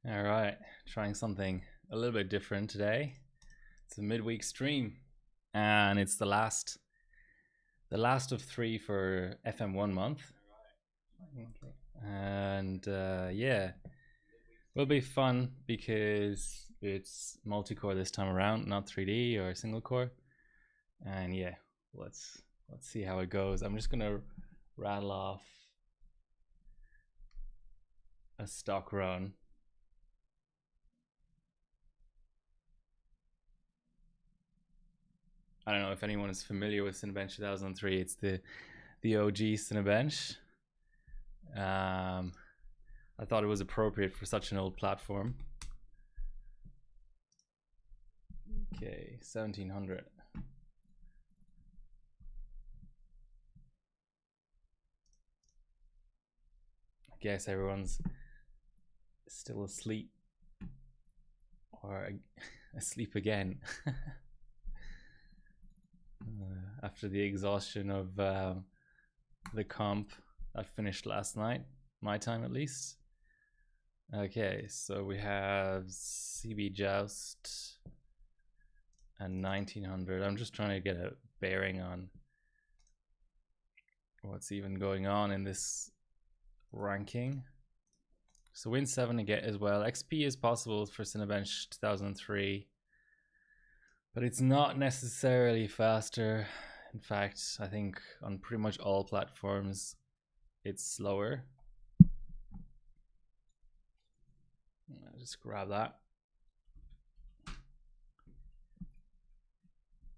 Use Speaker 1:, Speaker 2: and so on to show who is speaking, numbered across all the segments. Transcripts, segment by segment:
Speaker 1: All right, trying something a little bit different today. It's a midweek stream, and it's the last of three for FM1 month. And yeah, will be fun because it's multi-core this time around, not 3D or single core. And yeah, let's see how it goes. I'm just gonna rattle off a stock run. I don't know if anyone is familiar with Cinebench 2003. It's the OG Cinebench. I thought it was appropriate for such an old platform. Okay, 1700. I guess everyone's still asleep or asleep again after the exhaustion of the comp that finished last night, my time at least. Okay, so we have CB Joust and 1900. I'm just trying to get a bearing on what's even going on in this ranking. So win 7 to get as well. XP is possible for Cinebench 2003, but it's not necessarily faster. In fact, I think on pretty much all platforms it's slower. I'll just grab that.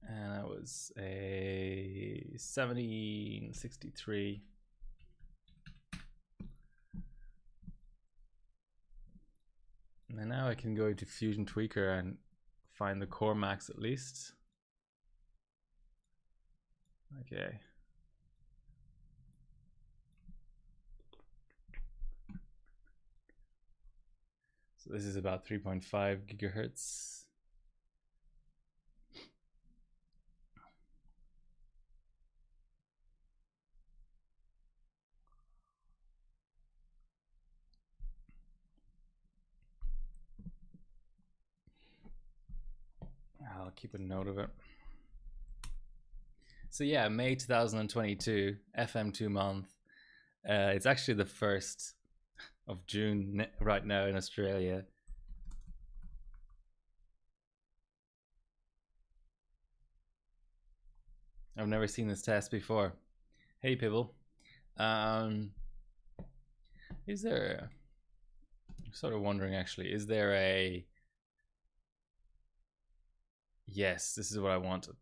Speaker 1: And that was a 1763. And now I can go into Fusion Tweaker and find the core max at least. Okay. So this is about 3.5 gigahertz. I'll keep a note of it. So yeah, May 2022, FM2 month. It's actually the 1st of June right now in Australia. I've never seen this test before. Hey people. Is there, I'm sort of wondering actually, is there a, yes, this is what I wanted.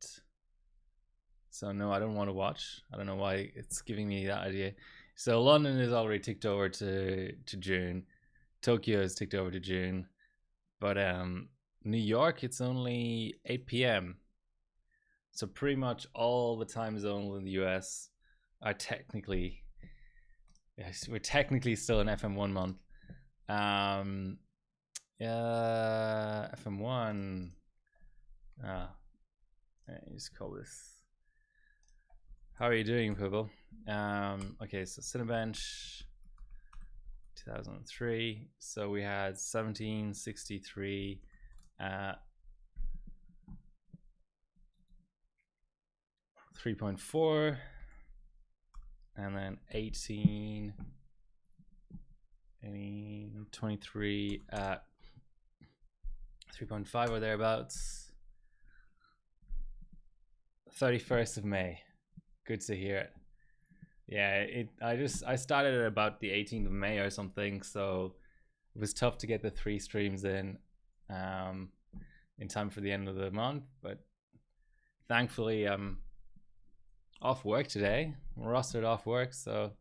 Speaker 1: So no, I don't want to watch. I don't know why it's giving me that idea. So London is already ticked over to June. Tokyo is ticked over to June. But New York, it's only 8 p.m. So pretty much all the time zones in the US are technically, yes, we're technically still in FM1 month. FM1. Just call this. How are you doing, people? Okay, so Cinebench 2003. So we had 1763 at 3.4, and then 23 at 3.5 or thereabouts. 31st of May. Good to hear it. Yeah, I started at about the 18th of May or something, so it was tough to get the 3 streams in time for the end of the month, but thankfully I'm off work today. I'm rostered off work, so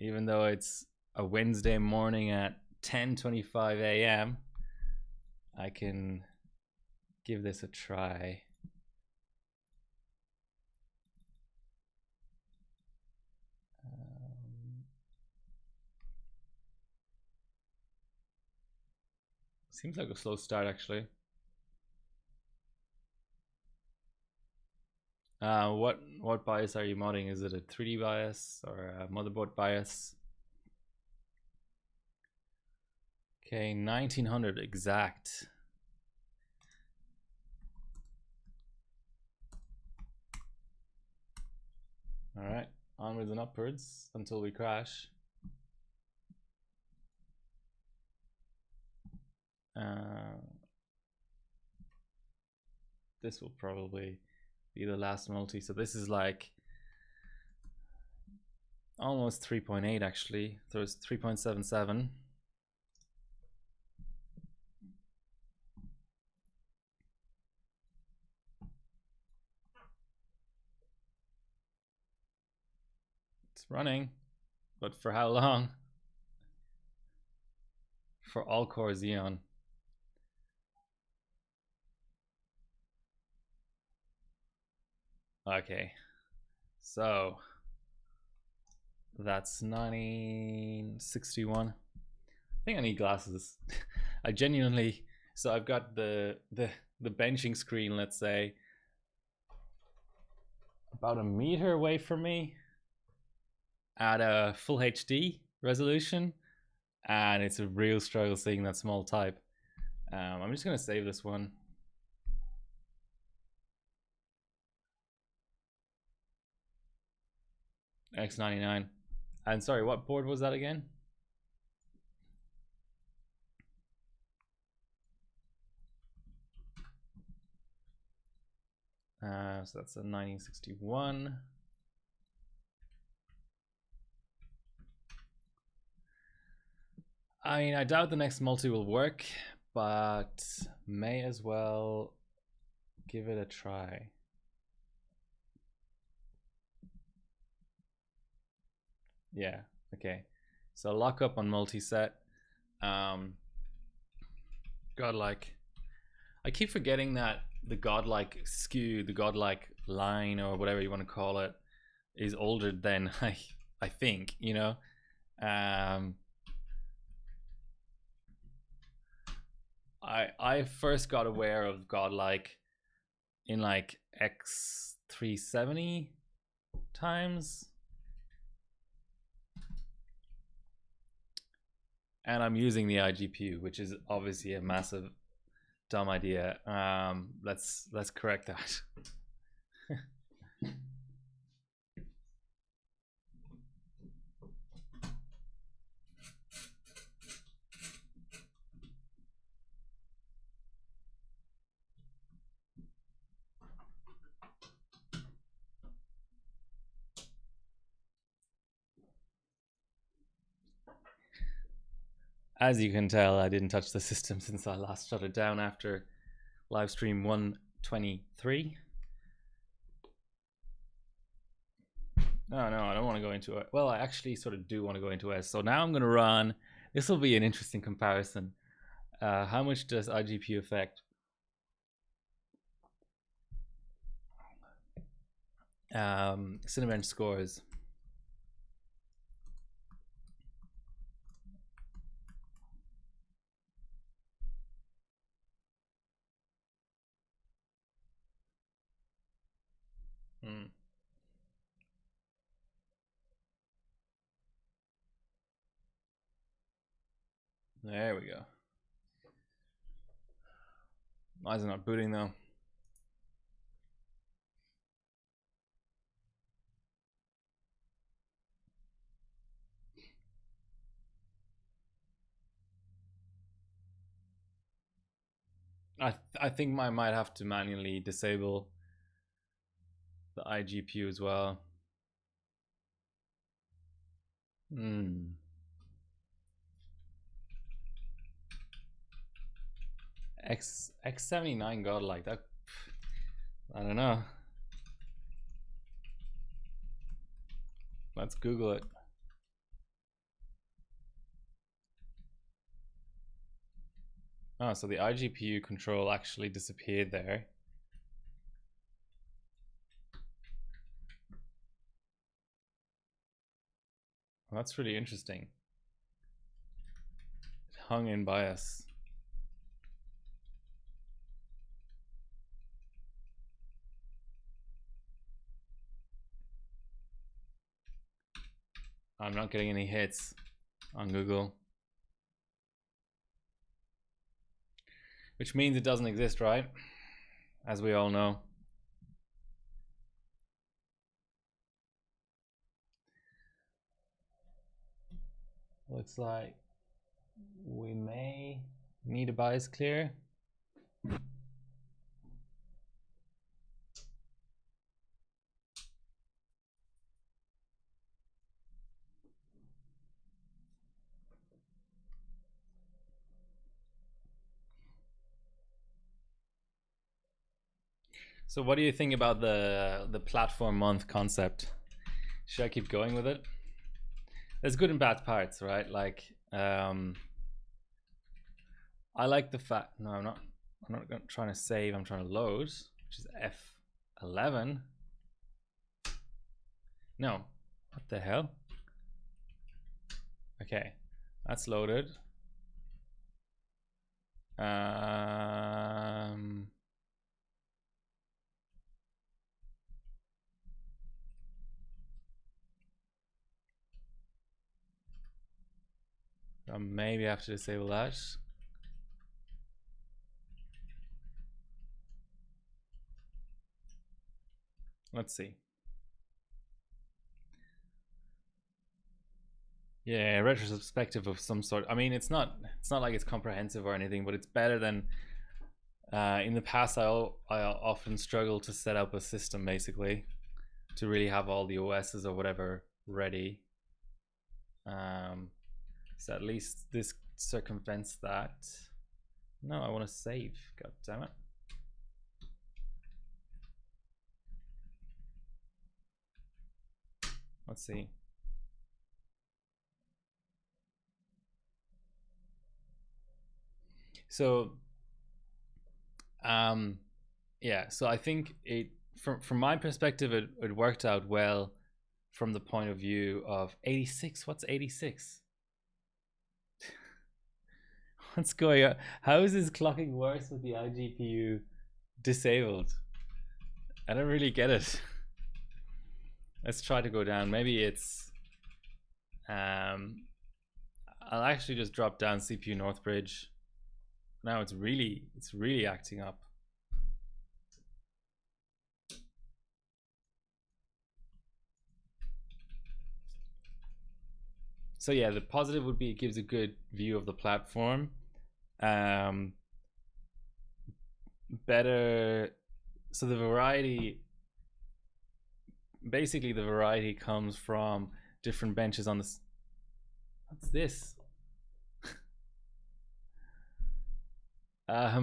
Speaker 1: even though it's a Wednesday morning at 10:25 a.m., I can give this a try. Seems like a slow start actually. What bias are you modding? Is it a 3D bias or a motherboard bias? Okay, 1900 exact. All right, onwards and upwards until we crash. This will probably be the last multi. So this is like almost 3.8 actually. So it's 3.77. It's running, but for how long? For all core Xeon. Okay, so that's 1961. I think I need glasses. I genuinely, so I've got the benching screen, let's say, about a meter away from me at a full HD resolution, and it's a real struggle seeing that small type. I'm just gonna save this one. X99. And sorry, what board was that again? So that's a 1961. I mean, I doubt the next multi will work, but may as well give it a try. Yeah, okay. So lock up on multi-set. Godlike. I keep forgetting that the godlike skew, the godlike line, or whatever you want to call it, is older than I think, you know? I first got aware of godlike in like X370 times, and I'm using the iGPU, which is obviously a massive dumb idea. Let's correct that. As you can tell, I didn't touch the system since I last shut it down after LIvestream 123. No, I don't want to go into it. Well, I actually sort of do want to go into it. So now I'm going to run. This will be an interesting comparison. How much does iGPU affect? Cinebench scores. There we go. Why is it not booting though? I think I might have to manually disable the iGPU as well. X79 godlike, that I don't know. Let's Google it. Oh, so the iGPU control actually disappeared there. Well, that's really interesting. It hung in bias. I'm not getting any hits on Google. which means it doesn't exist, right? As we all know. Looks like we may need a bias clear. So what do you think about the platform month concept? Should I keep going with it? There's good and bad parts, right? Like I like the fact, no, I'm not trying to save, I'm trying to load, which is F11. No, what the hell? Okay, that's loaded. Maybe I have to disable that. Let's see. Yeah, retrospective of some sort. I mean, it's not like it's comprehensive or anything, but it's better than in the past. I often struggle to set up a system basically to really have all the OSs or whatever ready. So at least this circumvents that. No, I want to save. God damn it. Let's see. So yeah, so I think it from my perspective it worked out well from the point of view of 86. What's 86? What's going on? How is this clocking worse with the iGPU disabled? I don't really get it. Let's try to go down. Maybe it's I'll actually just drop down CPU Northbridge. Now it's really acting up. So yeah, the positive would be it gives a good view of the platform. Better, so the variety, basically the variety comes from different benches on this. What's this? I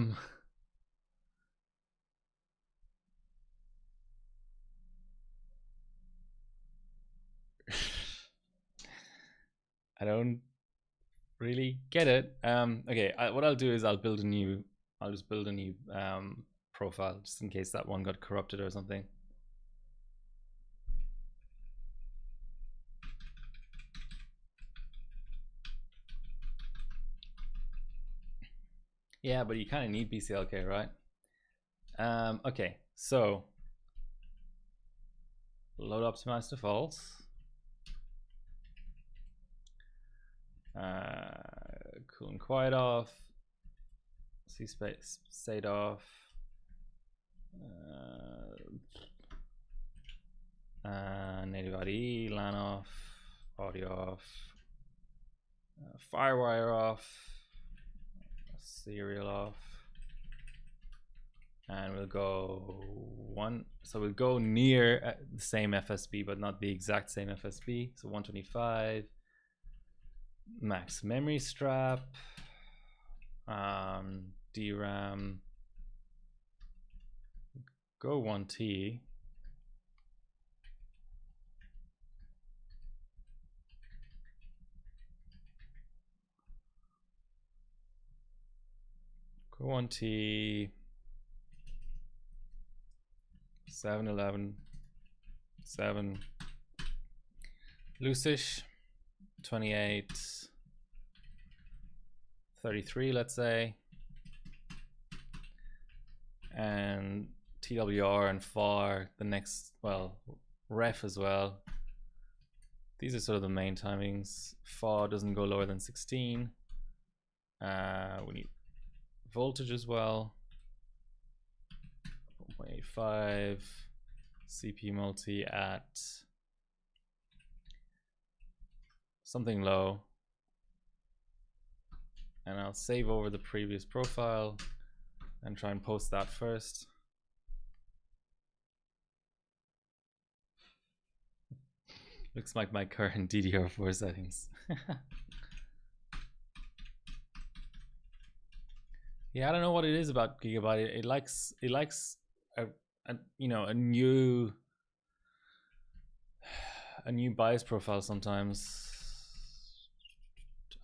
Speaker 1: don't really get it. Okay, what I'll do is I'll just build a new profile just in case that one got corrupted or something. Yeah, but you kind of need BCLK, right? Okay, so load optimized defaults. Cool and quiet off. C space state off. Native IDE, LAN off, audio off, firewire off, serial off, and we'll go one. So we'll go near the same FSB, but not the exact same FSB. So 125. Max memory strap, DRAM, go 1T, go 1T, 711, 7, loosish, 28, 33, let's say, and TWR and FAR the next, well, ref as well. These are sort of the main timings. FAR doesn't go lower than 16. We need voltage as well. 1.85. CP multi at something low. And I'll save over the previous profile and try and post that first. Looks like my current DDR4 settings. Yeah, I don't know what it is about Gigabyte. It likes a you know, a new bias profile sometimes.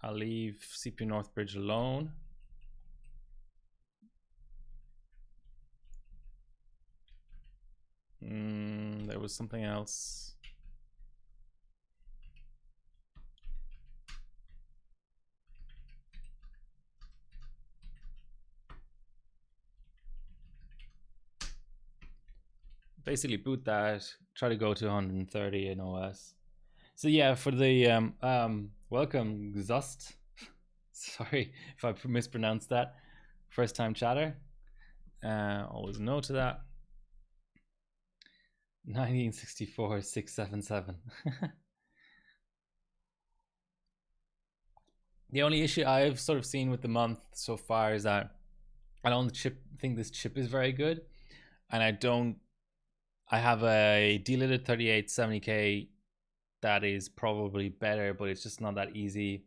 Speaker 1: I'll leave CPU Northbridge alone. There was something else. Basically boot that, try to go to 130 in OS. So yeah, for the welcome Zust. Sorry if I mispronounced that. First time chatter. Always no to that. 1964 677. The only issue I've sort of seen with the month so far is that I don't think this chip is very good, and I have a delidded 3870K that is probably better, but it's just not that easy.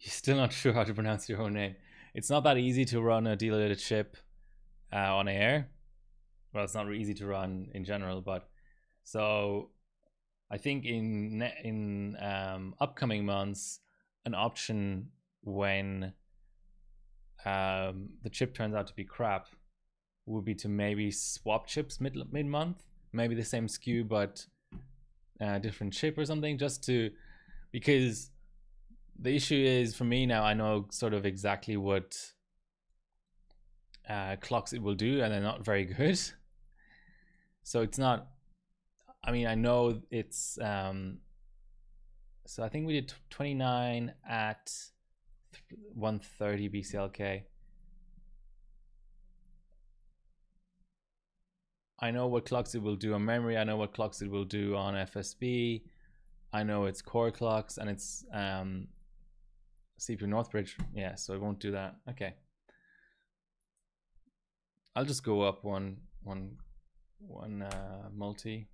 Speaker 1: You're still not sure how to pronounce your own name. It's not that easy to run a delidded chip on air. Well, it's not easy to run in general, but so I think in upcoming months, an option when the chip turns out to be crap would be to maybe swap chips mid-month, maybe the same SKU but different chip or something, just to, because the issue is for me now, I know sort of exactly what clocks it will do, and they're not very good. So it's not, I mean, I know it's so I think we did 29 at 130 BCLK. I know what clocks it will do on memory. I know what clocks it will do on FSB. I know it's core clocks and it's CPU Northbridge. Yeah, so I won't do that. Okay. I'll just go up one multi.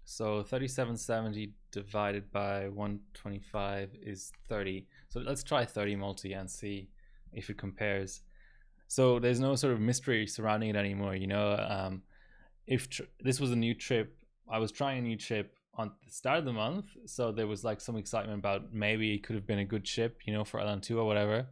Speaker 1: So 3770 divided by 125 is 30. So let's try 30 multi and see if it compares. So there's no sort of mystery surrounding it anymore, you know. If this was a new chip, I was trying a new chip on the start of the month, so there was like some excitement about maybe it could have been a good chip, you know, for LN2 or whatever.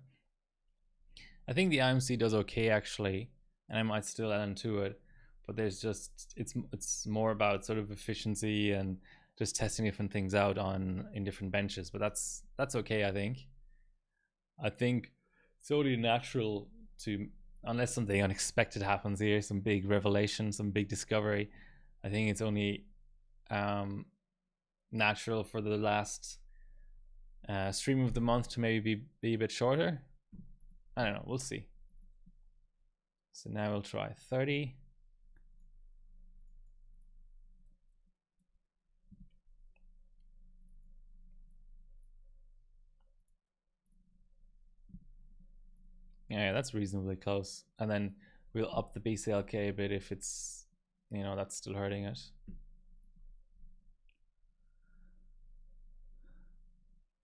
Speaker 1: I think the IMC does okay actually, and I might still LN2 it, but there's just it's more about sort of efficiency and just testing different things out in different benches. But that's okay. I think it's only natural to, unless something unexpected happens here, some big revelation, some big discovery, I think it's only natural for the last stream of the month to maybe be a bit shorter. I don't know, we'll see. So now we'll try 30. Yeah, that's reasonably close. And then we'll up the BCLK a bit if it's, you know, that's still hurting it.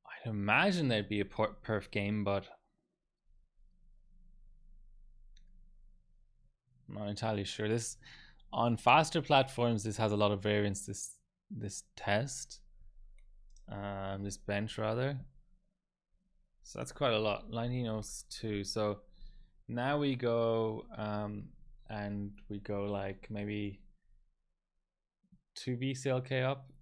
Speaker 1: I'd imagine there'd be a perf game, but I'm not entirely sure. This, on faster platforms, this has a lot of variance, this test. This bench rather. So that's quite a lot. 1902. So now we go and we go like maybe 2 BCLK up.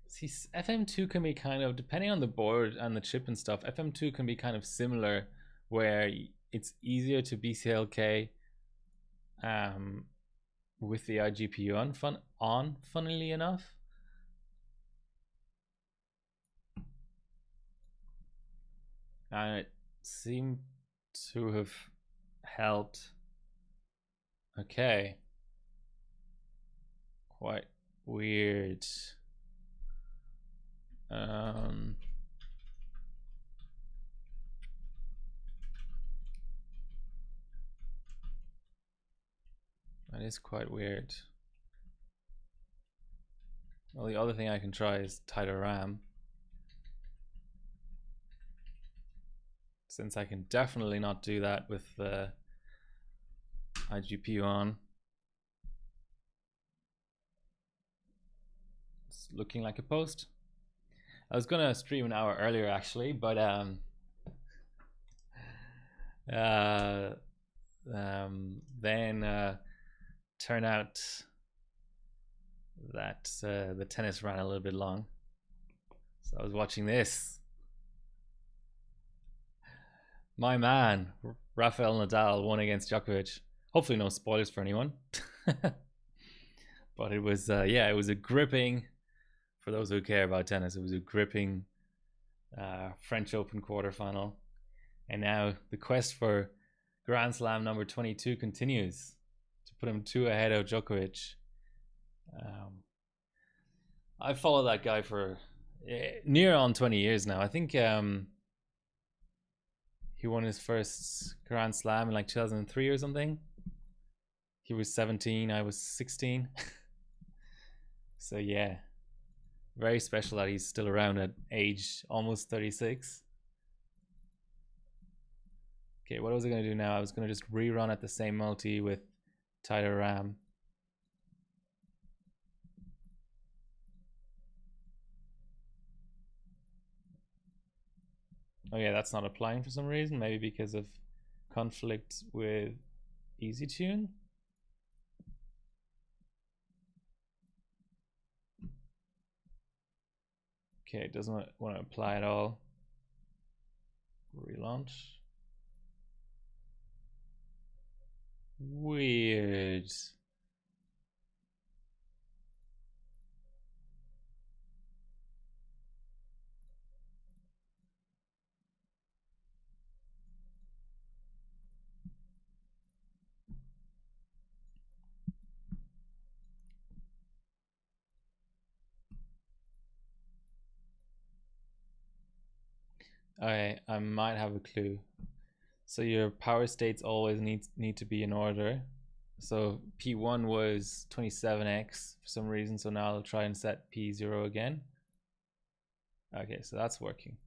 Speaker 1: See, FM2 can be kind of, depending on the board and the chip and stuff, FM2 can be kind of similar, where it's easier to BCLK with the iGPU on, funnily enough. and it seemed to have helped. Okay. Quite weird. That is quite weird. Well, the other thing I can try is tighter RAM, since I can definitely not do that with the iGPU on. It's looking like a post. I was gonna stream an hour earlier actually, but then turned out that the tennis ran a little bit long, so I was watching this. My man, Rafael Nadal won against Djokovic. Hopefully no spoilers for anyone. But it was, yeah, it was a gripping, for those who care about tennis, it was a gripping French Open quarterfinal. And now the quest for Grand Slam number 22 continues to put him 2 ahead of Djokovic. I followed that guy for near on 20 years now. I think he won his first Grand Slam in like 2003 or something. He was 17, I was 16. So yeah, very special that he's still around at age almost 36. Okay, what was I going to do now? I was going to just rerun at the same multi with tighter RAM. Oh yeah, that's not applying for some reason. Maybe because of conflict with EasyTune. Okay, it doesn't want to apply at all. Relaunch. Weird. Okay, I might have a clue. So your power states always need to be in order. So P1 was 27x for some reason, so now I'll try and set P0 again. Okay, so that's working.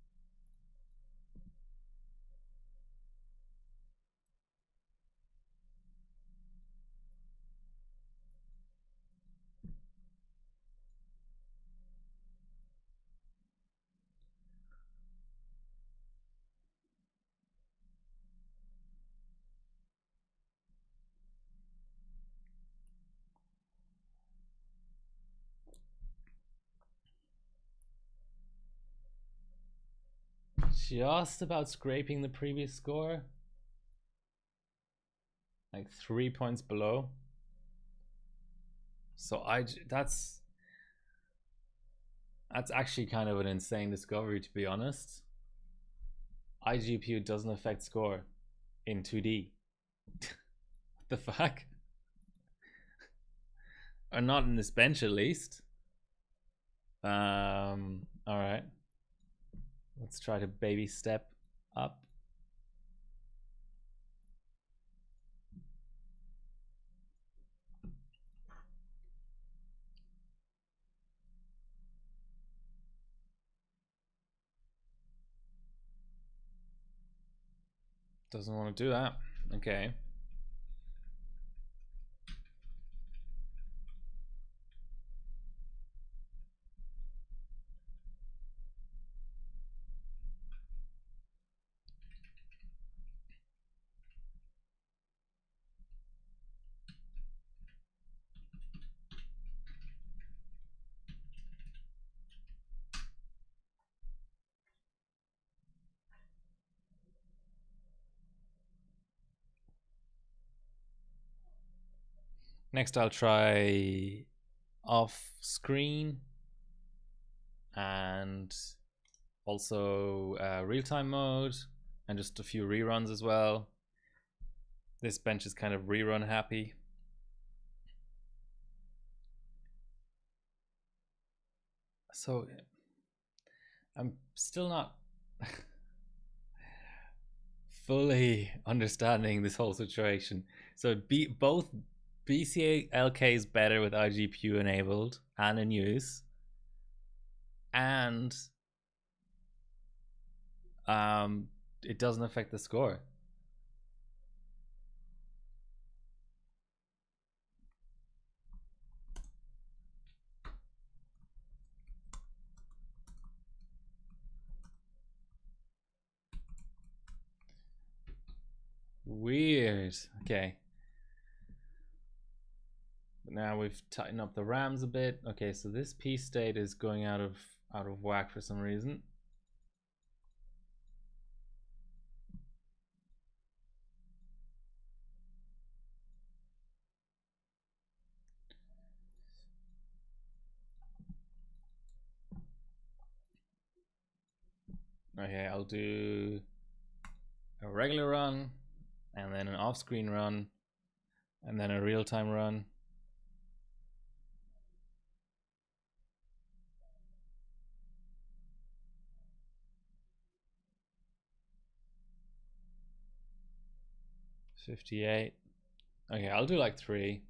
Speaker 1: Just about scraping the previous score, like 3 points below. So that's actually kind of an insane discovery, to be honest. iGPU doesn't affect score in 2D. What the fuck? Or not in this bench at least. All right. Let's try to baby step up. Doesn't want to do that. Okay. Next, I'll try off screen and also real-time mode. and just a few reruns as well. This bench is kind of rerun happy. So I'm still not fully understanding this whole situation. So both BCLK is better with iGPU enabled and in use, and it doesn't affect the score. Weird. Okay. Now we've tightened up the RAMs a bit. Okay, so this P state is going out of whack for some reason. Okay, I'll do a regular run, and then an off-screen run, and then a real-time run. $58. Okay, I'll do like 3.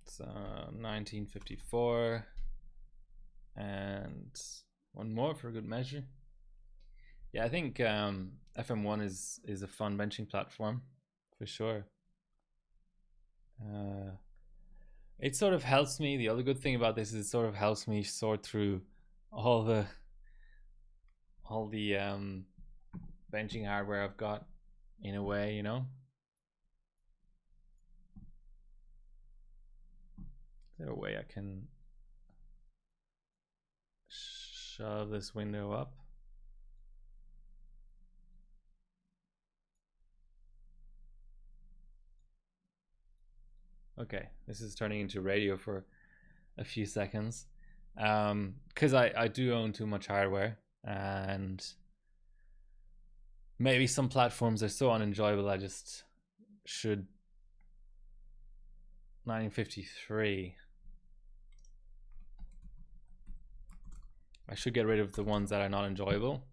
Speaker 1: So 1954, and one more for good measure. Yeah, I think FM1 is a fun benching platform for sure. It sort of helps me. The other good thing about this is it sort of helps me sort through all the benching hardware I've got, in a way, you know. Is there a way I can shove this window up? Okay, this is turning into radio for a few seconds, because I do own too much hardware, and maybe some platforms are so unenjoyable I just should. 1953. I should get rid of the ones that are not enjoyable.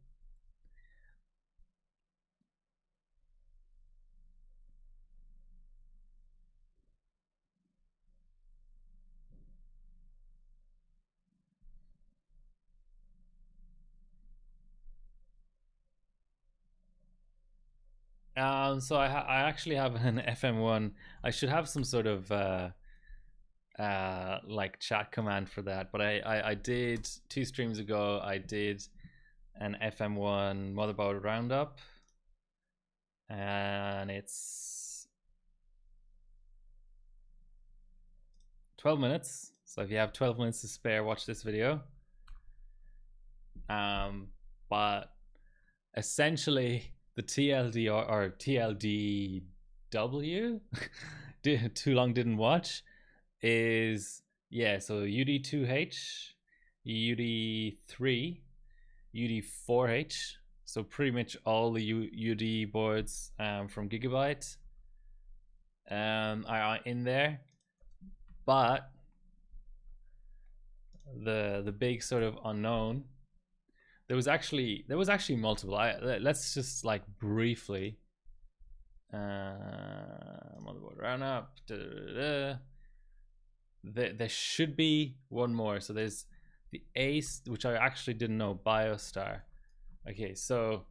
Speaker 1: So I actually have an FM1. I should have some sort of like chat command for that, but I did 2 streams ago. I did an FM1 motherboard roundup, and it's 12 minutes. So if you have 12 minutes to spare, watch this video. But essentially the TLD or TLDW too long didn't watch is, yeah, so UD2H, UD3, UD4H, so pretty much all the UD boards from Gigabyte are in there, but the big sort of unknown, there was actually multiple. Let's just like briefly motherboard roundup. There should be one more. So there's the Ace, which I actually didn't know, BioStar. Okay, so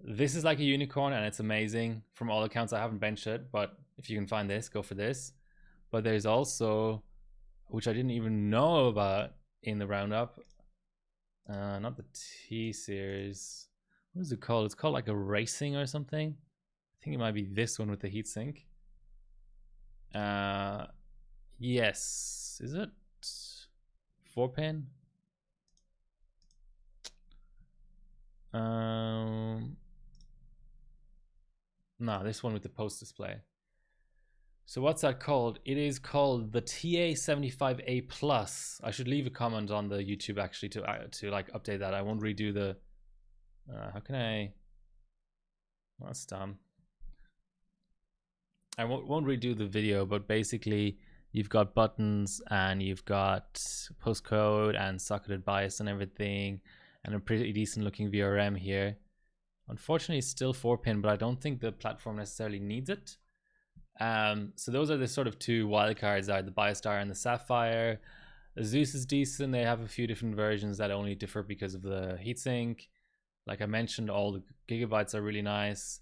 Speaker 1: this is like a unicorn and it's amazing from all accounts. I haven't benched it, but if you can find this, go for this. But there's also, which I didn't even know about in the roundup, not the T series. What is it called? It's called like a racing or something. I think it might be this one with the heatsink. Yes, is it 4-pin? No, this one with the post display. So what's that called? It is called the TA75A Plus. I should leave a comment on the YouTube actually to like update that. I won't redo the. How can I? Oh, that's dumb. I won't redo the video, but basically you've got buttons and you've got postcode and socketed bias and everything, and a pretty decent looking VRM here. Unfortunately, it's still 4-pin, but I don't think the platform necessarily needs it. So those are the sort of two wildcards: the Biostar and the Sapphire. The Zeus is decent. They have a few different versions that only differ because of the heatsink. Like I mentioned, all the gigabytes are really nice.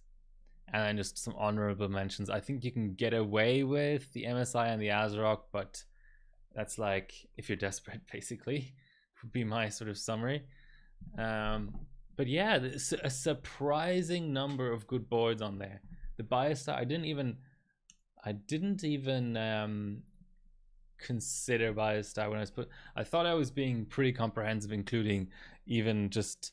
Speaker 1: And then just some honorable mentions. I think you can get away with the MSI and the ASRock, but that's like if you're desperate, basically, would be my sort of summary. But yeah, there's a surprising number of good boards on there. The Biostar, I didn't even consider Biostar when I thought I was being pretty comprehensive, including even just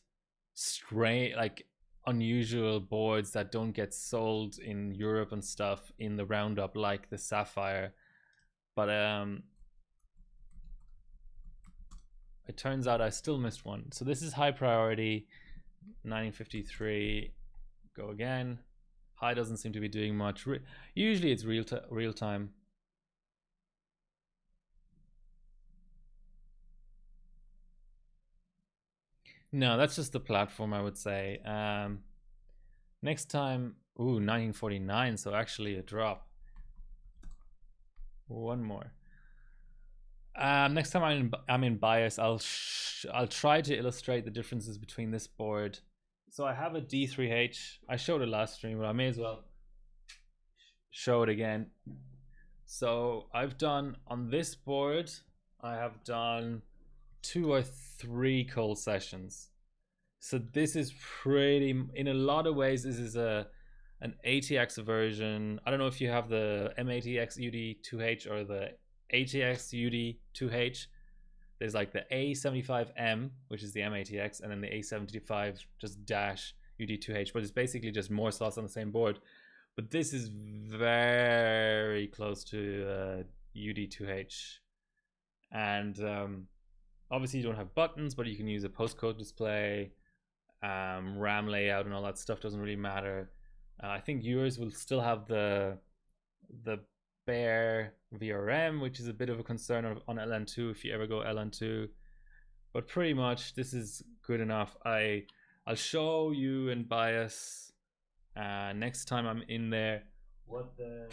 Speaker 1: straight like unusual boards that don't get sold in Europe and stuff in the roundup, like the Sapphire. But it turns out I still missed one. So this is high priority, 1953. Go again. High doesn't seem to be doing much. Usually it's real time. No, that's just the platform, I would say. Next time, 1949, so actually a drop. One more. Next time I'm in bias, I'll try to illustrate the differences between this board. So I have a D3H. I showed it last stream, but I may as well show it again. So I've done on this board, I have done 2 or 3 cold sessions. So this is pretty, in a lot of ways, this is an ATX version. I don't know if you have the M80X UD2H or the ATX UD2H. There's like the A75M, which is the M80X, and then the A75 just dash UD2H, but it's basically just more slots on the same board. But this is very close to UD2H. And obviously you don't have buttons, but you can use a postcode display. RAM layout and all that stuff doesn't really matter. I think yours will still have the bare VRM, which is a bit of a concern on LN2 if you ever go LN2. But pretty much this is good enough. I'll show you in bias next time I'm in there what the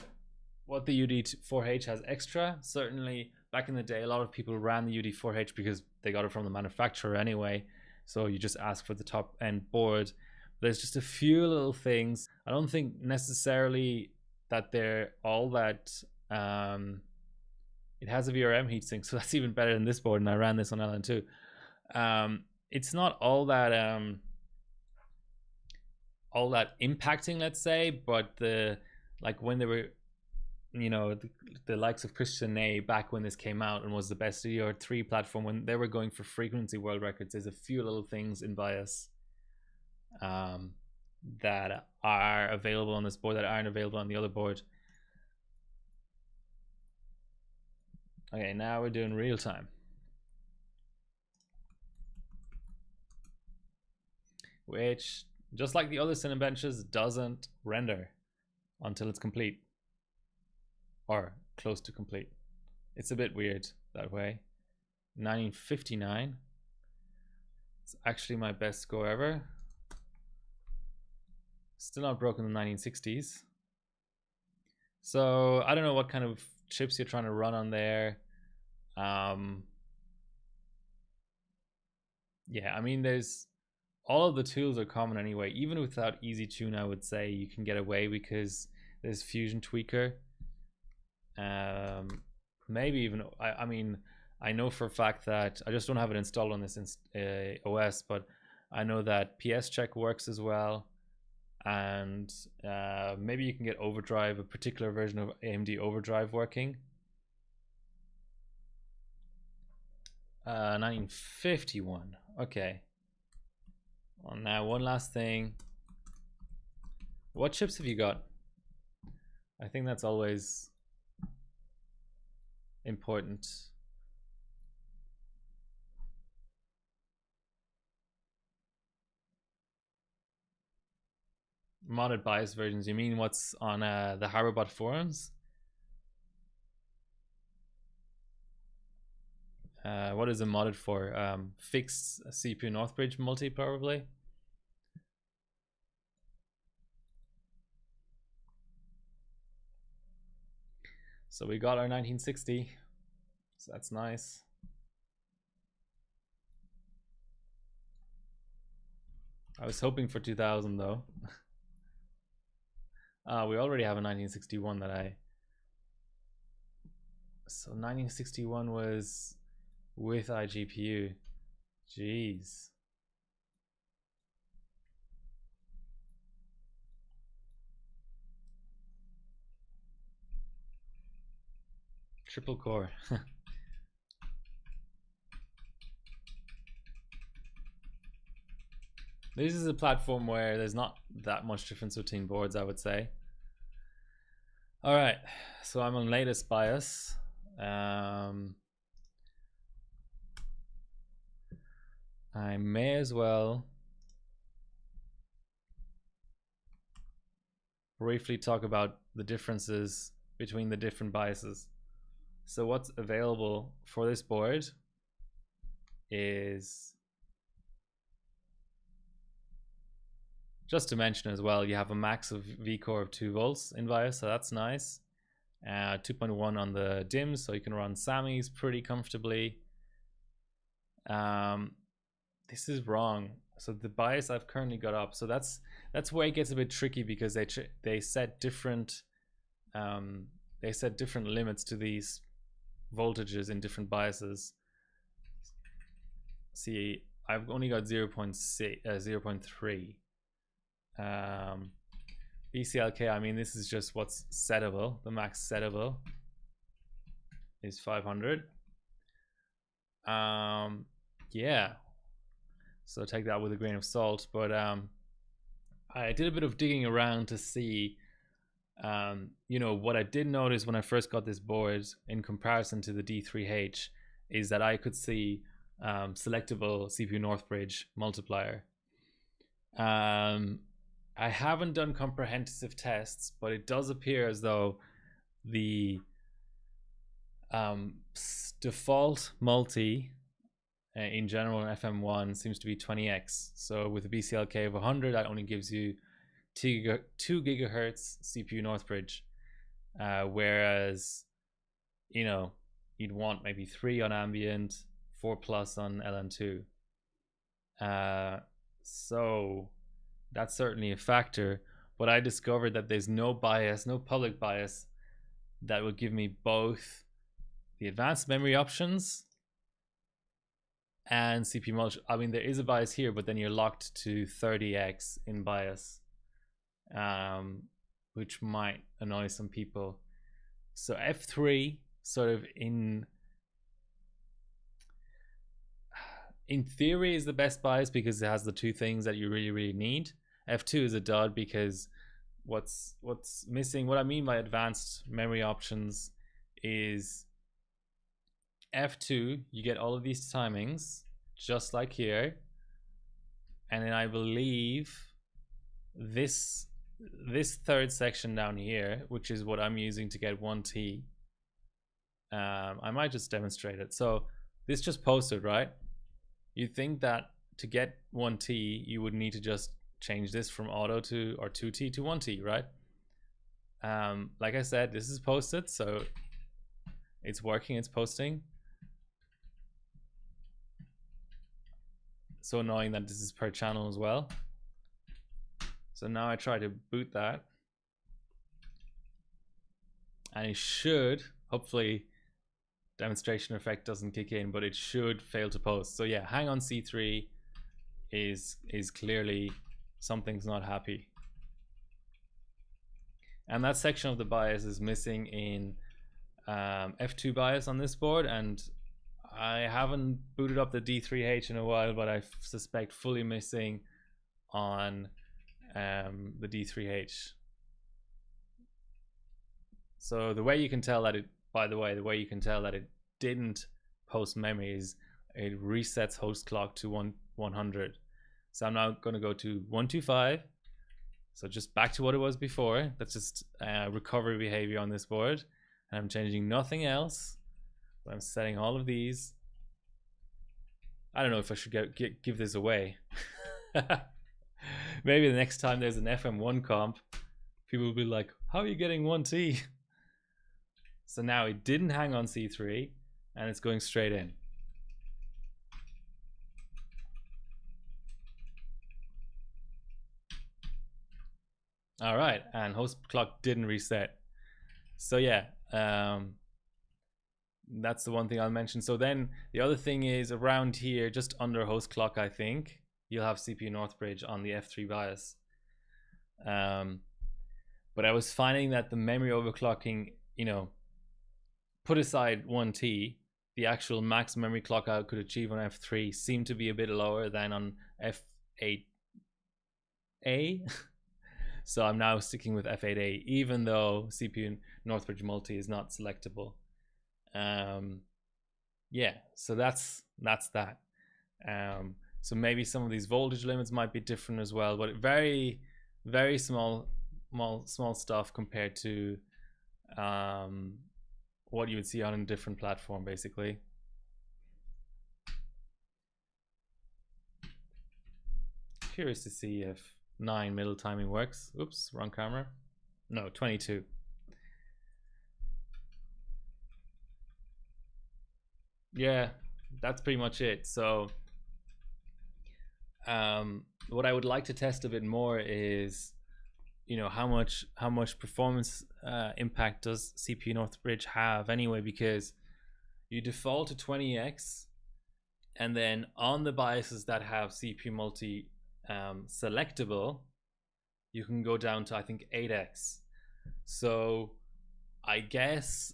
Speaker 1: UD4H has extra. Certainly back in the day, a lot of people ran the UD4H because they got it from the manufacturer anyway. So you just ask for the top end board. There's just a few little things. I don't think necessarily that they're all that. It has a VRM heatsink, so that's even better than this board, and I ran this on LN2. It's not all that impacting, let's say, but like when they were, you know, the likes of Christian Ney back when this came out and was the best DDR3 platform, when they were going for frequency world records, there's a few little things in bias that are available on this board that aren't available on the other board. Okay, now we're doing real time. Which, just like the other Cinebenches, doesn't render until it's complete. Or close to complete. It's a bit weird that way. 1959. It's actually my best score ever. Still not broken the 1960s. So I don't know what kind of chips you're trying to run on there. Yeah, I mean, there's all of the tools are common anyway. Even without Easy Tune, I would say you can get away because there's Fusion Tweaker. Maybe even I mean, I know for a fact that I just don't have it installed on this OS, but I know that PS Check works as well. And maybe you can get Overdrive, a particular version of AMD Overdrive working. 1951. Okay. Well, now one last thing. What chips have you got? I think that's always important. Modded bias versions, you mean what's on the Harbobot forums? What is it modded for? Fixed CPU Northbridge multi, probably. So we got our 1960. So that's nice. I was hoping for 2000 though. We already have a 1961 that I... So 1961 was with iGPU. Jeez. Triple core. This is a platform where there's not that much difference between boards, I would say. All right, so I'm on latest bias. I may as well briefly talk about the differences between the different biases. So what's available for this board is, just to mention as well, you have a max of V-core of 2 volts in bias, so that's nice. 2.1 on the DIMMs, so you can run SAMIs pretty comfortably. This is wrong. So the bias I've currently got up, so that's where it gets a bit tricky, because they set different limits to these voltages in different biases. See, I've only got 0.3. BCLK, I mean, this is just what's settable. The max settable is 500. Yeah, so take that with a grain of salt, but I did a bit of digging around to see, you know, what I did notice when I first got this board in comparison to the D3H is that I could see selectable CPU Northbridge multiplier. I haven't done comprehensive tests, but it does appear as though the default multi in general in FM1 seems to be 20x. So with a BCLK of 100, that only gives you 2 gigahertz CPU Northbridge, whereas, you know, you'd want maybe 3 on ambient, 4 plus on LN2. So that's certainly a factor, but I discovered that there's no bias, no public bias that would give me both the advanced memory options and CPU multi. I mean, there is a bias here, but then you're locked to 30x in bias, which might annoy some people. So F3 sort of in theory is the best bias because it has the 2 things that you really need. F2 is a dud because what's missing, what I mean by advanced memory options is F2, you get all of these timings just like here, and then I believe this third section down here, which is what I'm using to get 1T. I might just demonstrate it. So this just posted, right? You'd think that to get 1T, you would need to just change this from auto to, or 2T to 1T, right? Like I said, this is posted, so it's working, it's posting. So annoying that this is per channel as well. So now I try to boot that, and it should, hopefully demonstration effect doesn't kick in, but it should fail to post. So yeah, hang on C3 is clearly something's not happy. And that section of the bias is missing in F2 bias on this board, and I haven't booted up the D3H in a while, but I suspect fully missing on the D3H. So the way you can tell that it, by the way, the way you can tell that it didn't post memory is it resets host clock to 100. So I'm now going to go to 125. So just back to what it was before. That's just recovery behavior on this board. And I'm changing nothing else. But I'm setting all of these. I don't know if I should give this away. Maybe the next time there's an FM1 comp, people will be like, how are you getting 1T? So now it didn't hang on C3 and it's going straight in. All right, and host clock didn't reset. So yeah, that's the one thing I'll mention. So then the other thing is around here, just under host clock, I think, you'll have CPU Northbridge on the F3 bias. But I was finding that the memory overclocking, you know, put aside 1T, the actual max memory clock I could achieve on F3 seemed to be a bit lower than on F8A. So I'm now sticking with F8A, even though CPU Northbridge multi is not selectable. Yeah, so that's that. So maybe some of these voltage limits might be different as well, but very, very small stuff compared to what you would see on a different platform, basically. Curious to see if 9 middle timing works. Oops, wrong camera. No, 22. Yeah, that's pretty much it. So what I would like to test a bit more is, you know, how much performance impact does CPU Northbridge have anyway, because you default to 20x, and then on the biases that have CPU multi selectable, you can go down to, I think, 8x. So I guess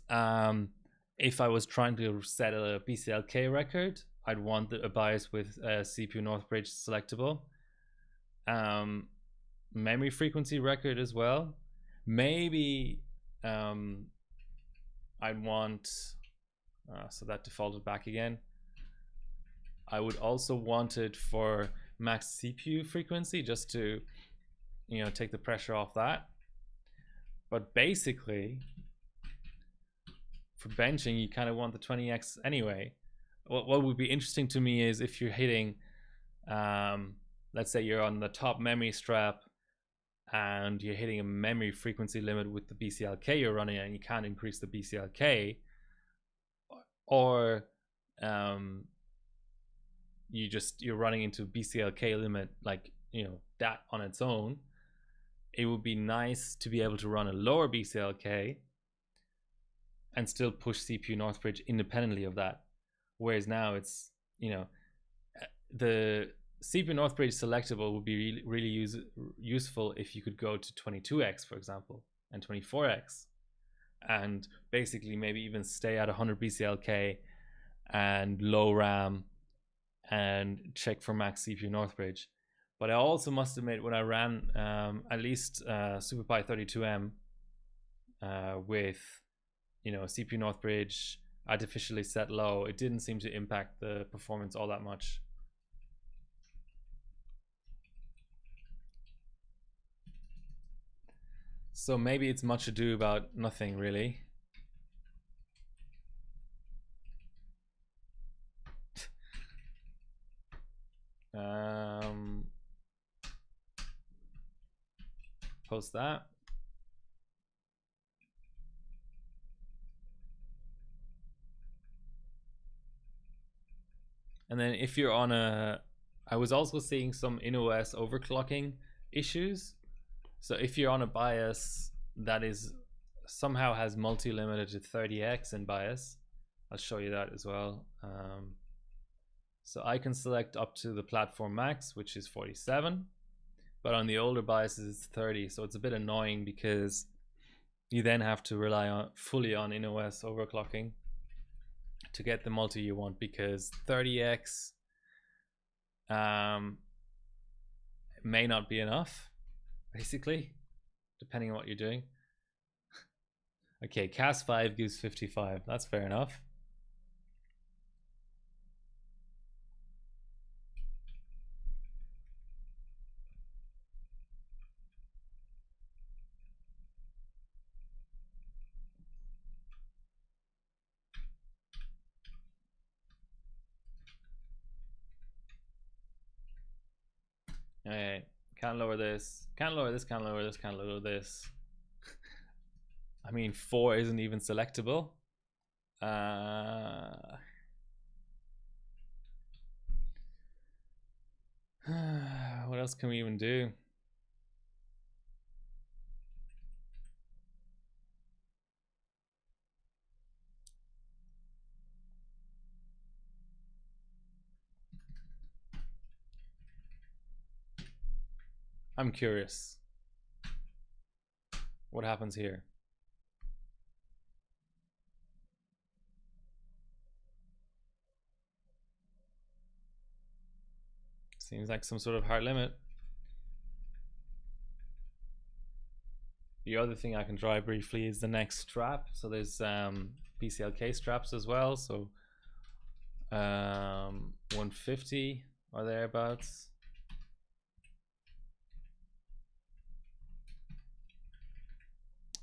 Speaker 1: if I was trying to set a BCLK record, I'd want a bias with CPU Northbridge selectable. Memory frequency record as well. Maybe I'd want, so that defaulted back again. I would also want it for max CPU frequency, just to, you know, take the pressure off that. But basically, for benching, you kind of want the 20x anyway. What would be interesting to me is if you're hitting, let's say you're on the top memory strap and you're hitting a memory frequency limit with the BCLK you're running and you can't increase the BCLK, or you're running into BCLK limit, like, you know, that on its own. It would be nice to be able to run a lower BCLK and still push CPU Northbridge independently of that. Whereas now it's, you know, the CPU Northbridge selectable would be really useful if you could go to 22x, for example, and 24x, and basically maybe even stay at 100 BCLK and low RAM and check for max CPU Northbridge. But I also must admit, when I ran at least SuperPi 32M with, you know, CPU Northbridge artificially set low, it didn't seem to impact the performance all that much. So maybe it's much ado about nothing, really. Post that. And then if you're on a, I was also seeing some in-OS overclocking issues. So if you're on a bias that is somehow has multi-limited to 30x in bias, I'll show you that as well. So I can select up to the platform max, which is 47, but on the older biases it's 30. So it's a bit annoying because you then have to rely fully on in-OS overclocking to get the multi you want, because 30x may not be enough. basically, depending on what you're doing. Okay, cast 5 gives 55. That's fair enough. Alright, can't lower this, can't lower this, can't lower this, can't lower this. I mean, 4 isn't even selectable. What else can we even do? I'm curious. What happens here? Seems like some sort of hard limit. The other thing I can try briefly is the next strap. So there's BCLK straps as well. So 150 or thereabouts.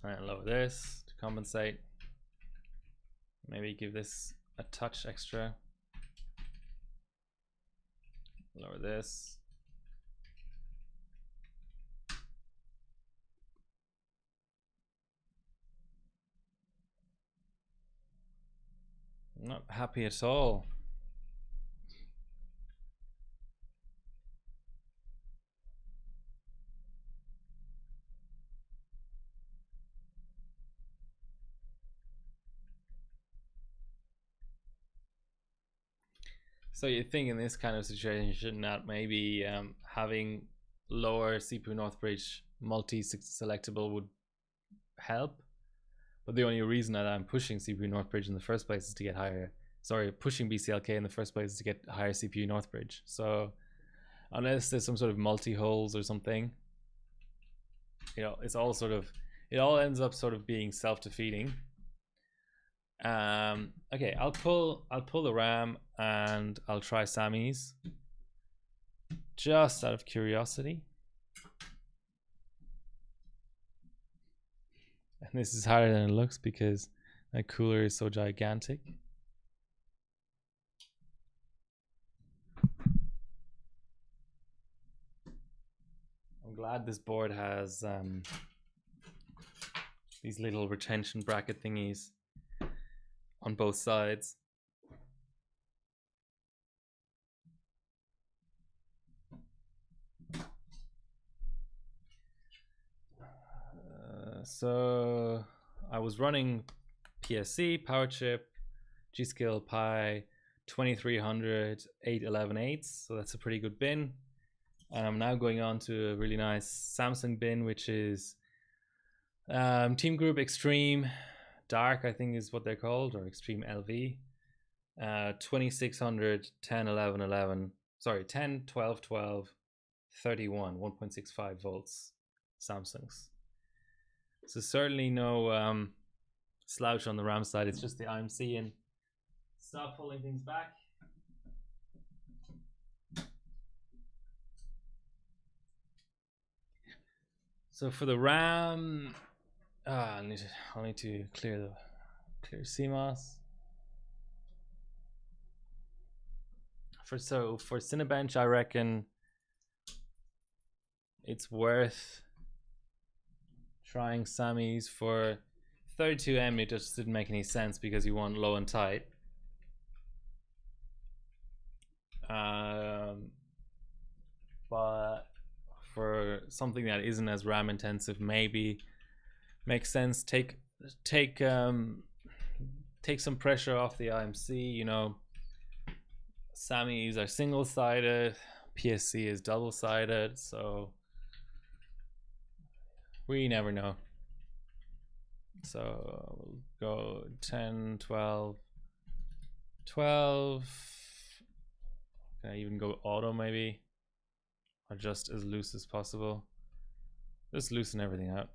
Speaker 1: And lower this to compensate. Maybe give this a touch extra. Lower this. I'm not happy at all. So you think in this kind of situation that maybe having lower CPU Northbridge multi-selectable would help, but the only reason that I'm pushing CPU Northbridge in the first place is to get higher. Sorry, pushing BCLK in the first place is to get higher CPU Northbridge. So unless there's some sort of multi-holes or something, you know, it's all sort of, it all ends up sort of being self-defeating. Okay, I'll pull the RAM and I'll try Sammy's just out of curiosity. And this is harder than it looks because my cooler is so gigantic. I'm glad this board has these little retention bracket thingies on both sides. So I was running PSC, Power Chip, G-Skill Pi, 2300, 811/8s, so that's a pretty good bin. And I'm now going on to a really nice Samsung bin, which is Team Group Extreme Dark, I think is what they're called, or Extreme LV. 2600, 10, 11, 11, sorry, 10, 12, 12, 31, 1.65 volts Samsungs. So certainly no slouch on the RAM side. It's just the IMC, and stop pulling things back. So for the RAM, I'll need to clear CMOS. For Cinebench, I reckon it's worth trying Sammy's. For 32M, it just didn't make any sense because you want low and tight. But for something that isn't as RAM intensive, maybe makes sense. Take some pressure off the IMC. You know, Sammy's are single-sided, PSC is double-sided, so we never know. So we'll go 10, 12, 12. Can I even go auto maybe? Or just as loose as possible? Just loosen everything out.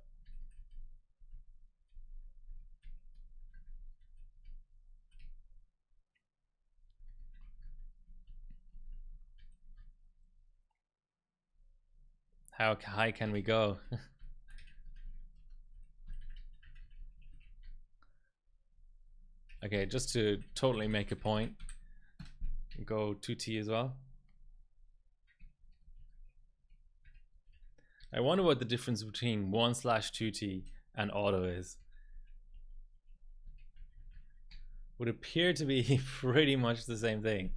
Speaker 1: How high can we go? Okay, just to totally make a point, go 2T as well. I wonder what the difference between 1/2T and auto is. Would appear to be pretty much the same thing,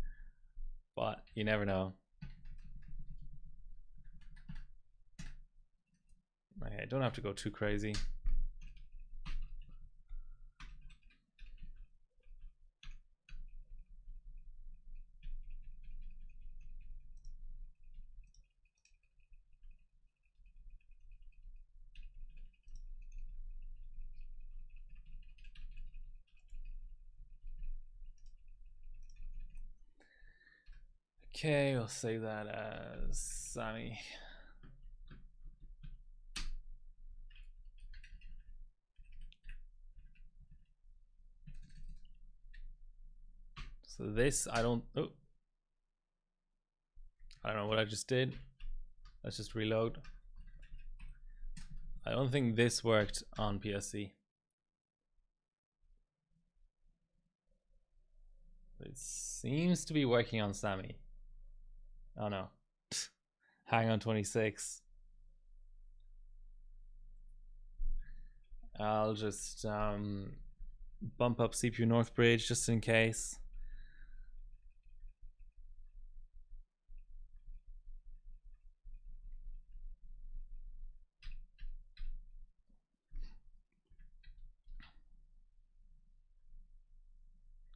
Speaker 1: but you never know. Okay, don't have to go too crazy. Okay, we'll save that as Sammy. So this, I don't know what I just did. Let's just reload. I don't think this worked on PSC. It seems to be working on Sammy. Oh no. Hang on 26. I'll just bump up CPU North Bridge just in case.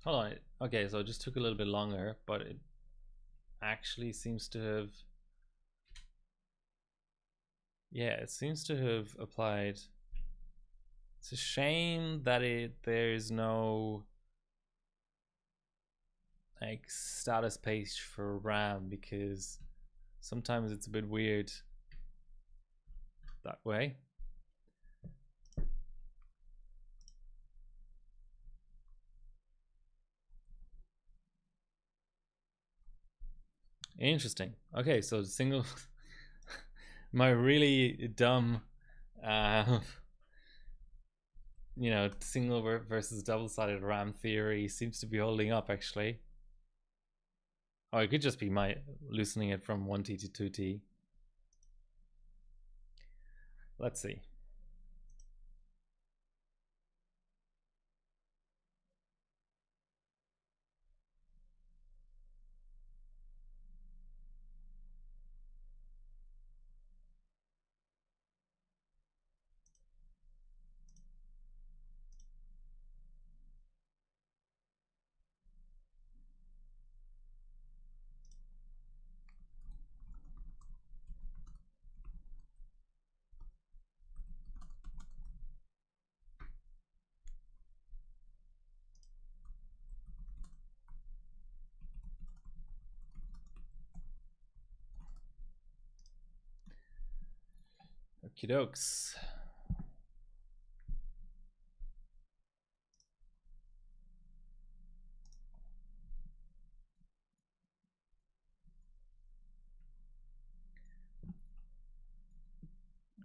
Speaker 1: Hold on. Okay, so it just took a little bit longer, but it actually seems to have, yeah, it seems to have applied. It's a shame that there's no like status page for RAM, because sometimes it's a bit weird that way. Interesting. Okay, so single my really dumb you know, single versus double-sided RAM theory seems to be holding up actually. Oh, it could just be my loosening it from 1T to 2T. Let's see. Okie dokes.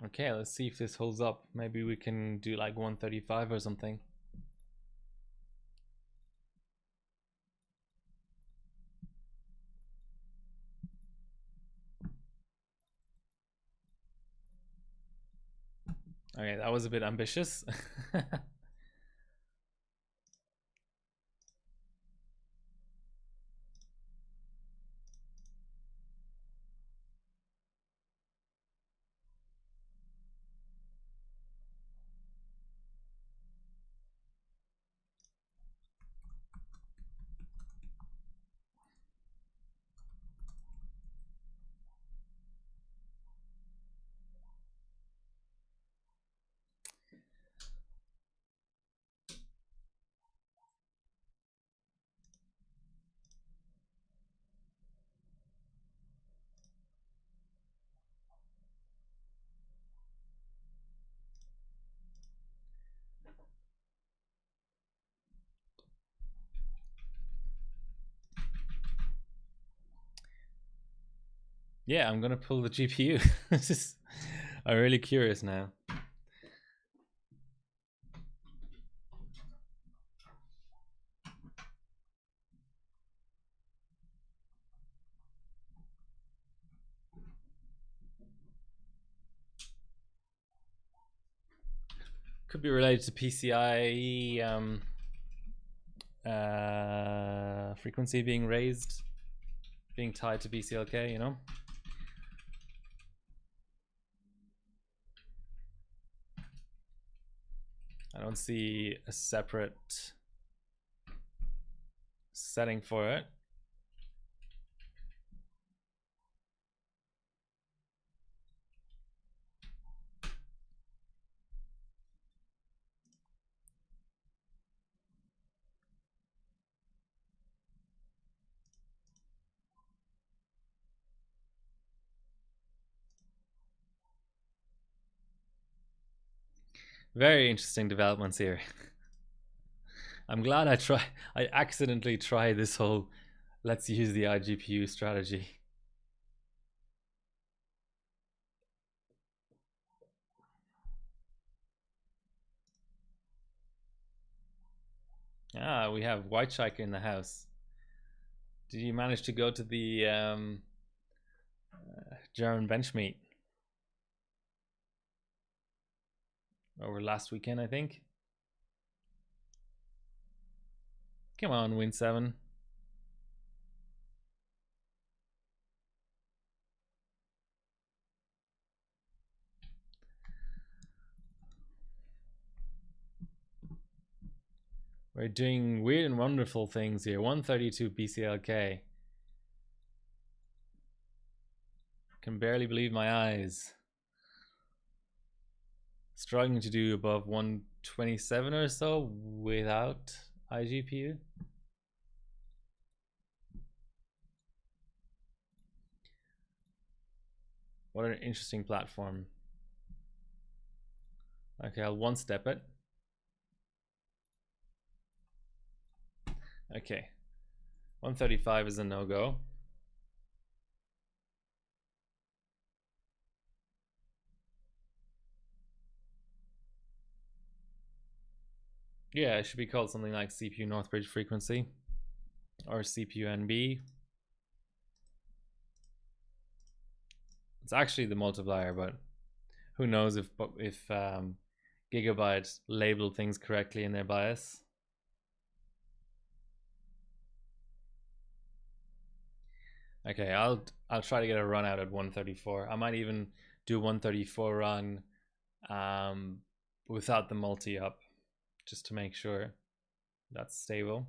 Speaker 1: Okay, let's see if this holds up. Maybe we can do like 135 or something. Okay, that was a bit ambitious. Yeah, I'm gonna pull the GPU. I'm really curious now. Could be related to PCIe frequency being raised, being tied to BCLK, you know? I don't see a separate setting for it. Very interesting developments here. I'm glad I accidentally tried this whole let's use the iGPU strategy. Ah, we have White Shiker in the house. Did you manage to go to the German bench meet over last weekend, I think? Come on, Win 7. We're doing weird and wonderful things here. 132 BCLK. Can barely believe my eyes. Struggling to do above 127 or so without iGPU. What an interesting platform. Okay, I'll one step it. Okay, 135 is a no-go. Yeah, it should be called something like CPU Northbridge frequency or CPU NB. It's actually the multiplier, but who knows if Gigabyte labeled things correctly in their bias. Okay, I'll try to get a run out at 134. I might even do 134 run without the multi up, just to make sure that's stable.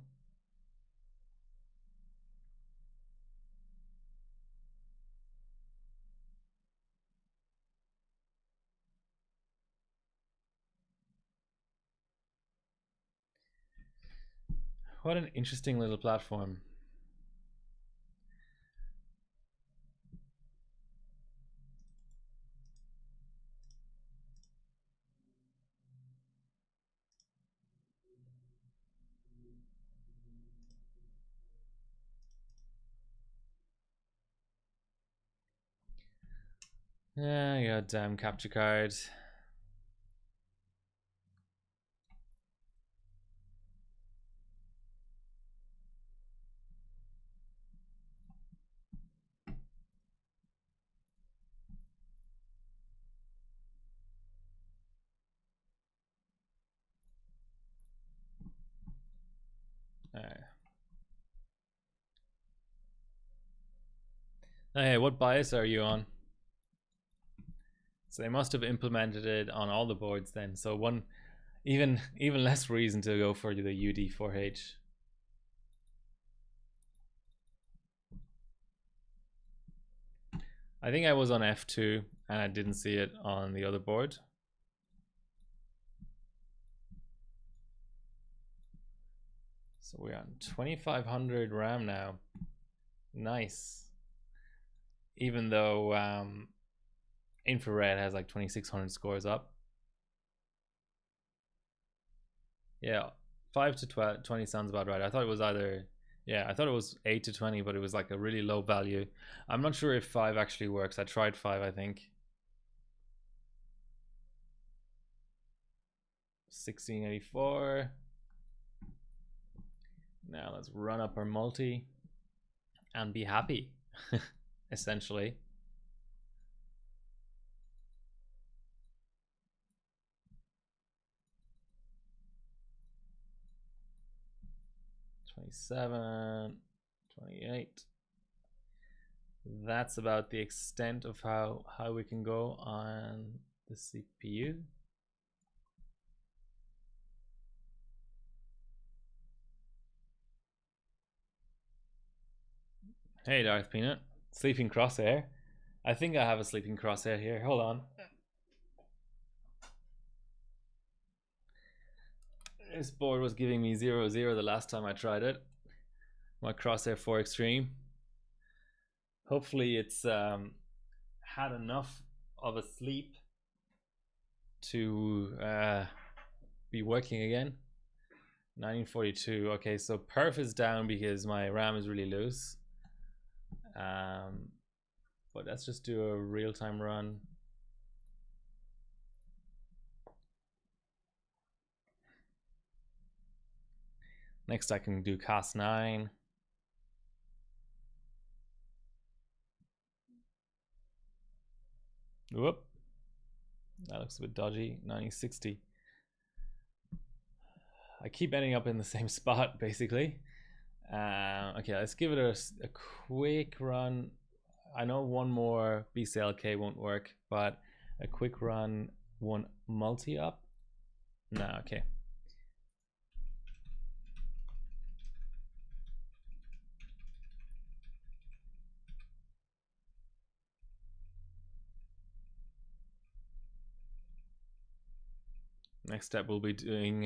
Speaker 1: What an interesting little platform. Yeah, goddamn capture card. Hey, what bias are you on? So they must have implemented it on all the boards then. So even less reason to go for the UD4H. I think I was on F2 and I didn't see it on the other board. So we're on 2500 RAM now. Nice. Even though infrared has like 2600 scores up. Yeah, 5 to 20 sounds about right. I thought it was either Yeah, I thought it was 8 to 20, but it was like a really low value. I'm not sure if 5 actually works. I tried 5, I think. 1684. Now let's run up our multi and be happy, essentially. $27, $28. That's about the extent of how we can go on the CPU. Hey, Darth Peanut. Sleeping crosshair. I think I have a sleeping crosshair here. Hold on. This board was giving me 0-0 the last time I tried it. My crosshair 4 extreme. Hopefully it's had enough of a sleep to be working again. 1942. Okay, so perf is down because my RAM is really loose. But let's just do a real-time run. Next I can do Cas9. Whoop. That looks a bit dodgy. 9060. I keep ending up in the same spot, basically. Okay, let's give it a quick run. I know one more BCLK won't work, but a quick run, one multi up. No, okay. Next step we'll be doing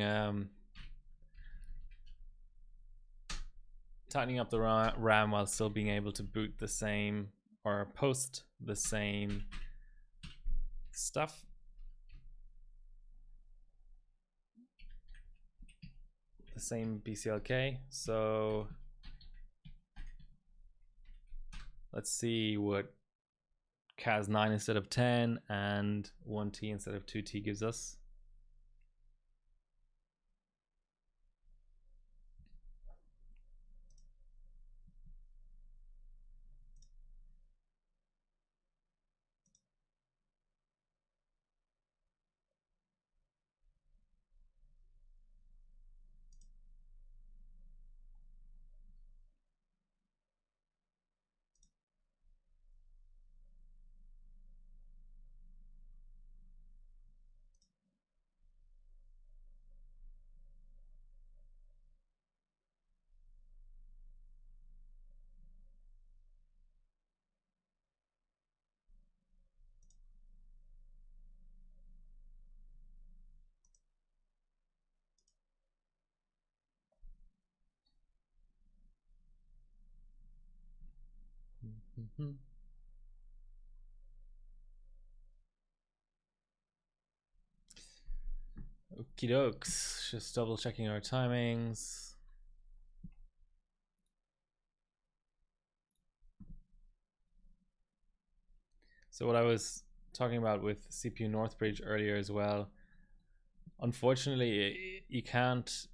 Speaker 1: tightening up the RAM while still being able to boot the same or post the same stuff. The same BCLK. So let's see what Cas9 instead of 10 and 1T instead of 2T gives us. Okie dokes. Just double checking our timings. So what I was talking about with CPU Northbridge earlier as well, unfortunately you can't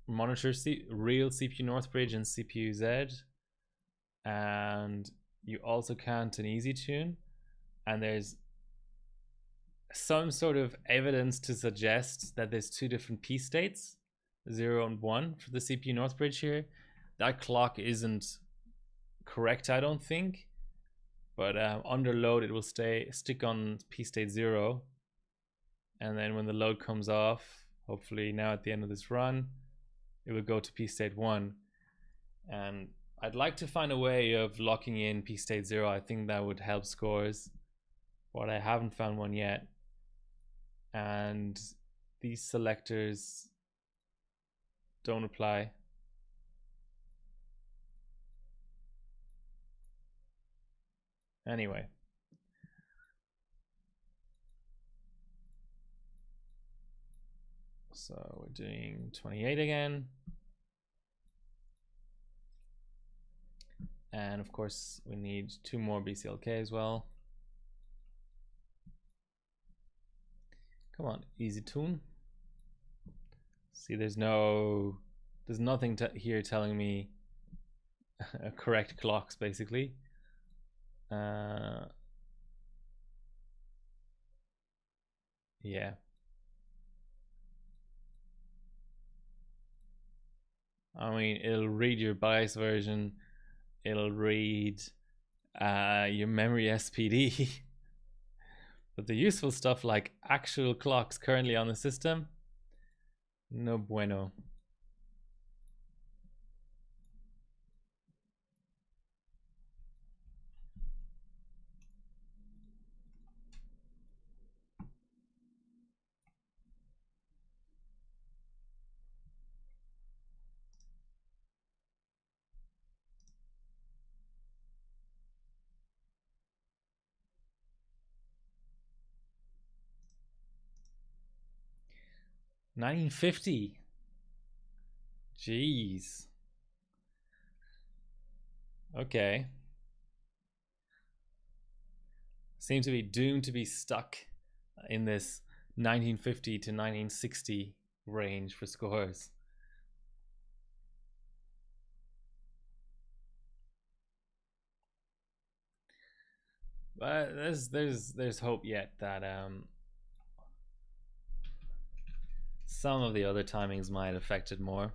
Speaker 1: monitor real CPU Northbridge and CPU Z, and you also can't in EasyTune, and there's some sort of evidence to suggest that there's two different P states, 0 and 1 for the CPU Northbridge here. That clock isn't correct, I don't think, but under load it will stick on P state 0, and then when the load comes off, hopefully now at the end of this run, it will go to P state 1. And I'd like to find a way of locking in P state 0. I think that would help scores, but I haven't found one yet. And these selectors don't apply. Anyway, so we're doing 28 again. And of course we need 2 more BCLK as well. Come on, easy tune. See, there's nothing here telling me correct clocks basically. Yeah. I mean, it'll read your bias version, it'll read your memory SPD, but the useful stuff like actual clocks currently on the system, no bueno. $19.50. Jeez. Okay. Seem to be doomed to be stuck in this 1950 to 1960 range for scores. But there's hope yet that some of the other timings might affect it more.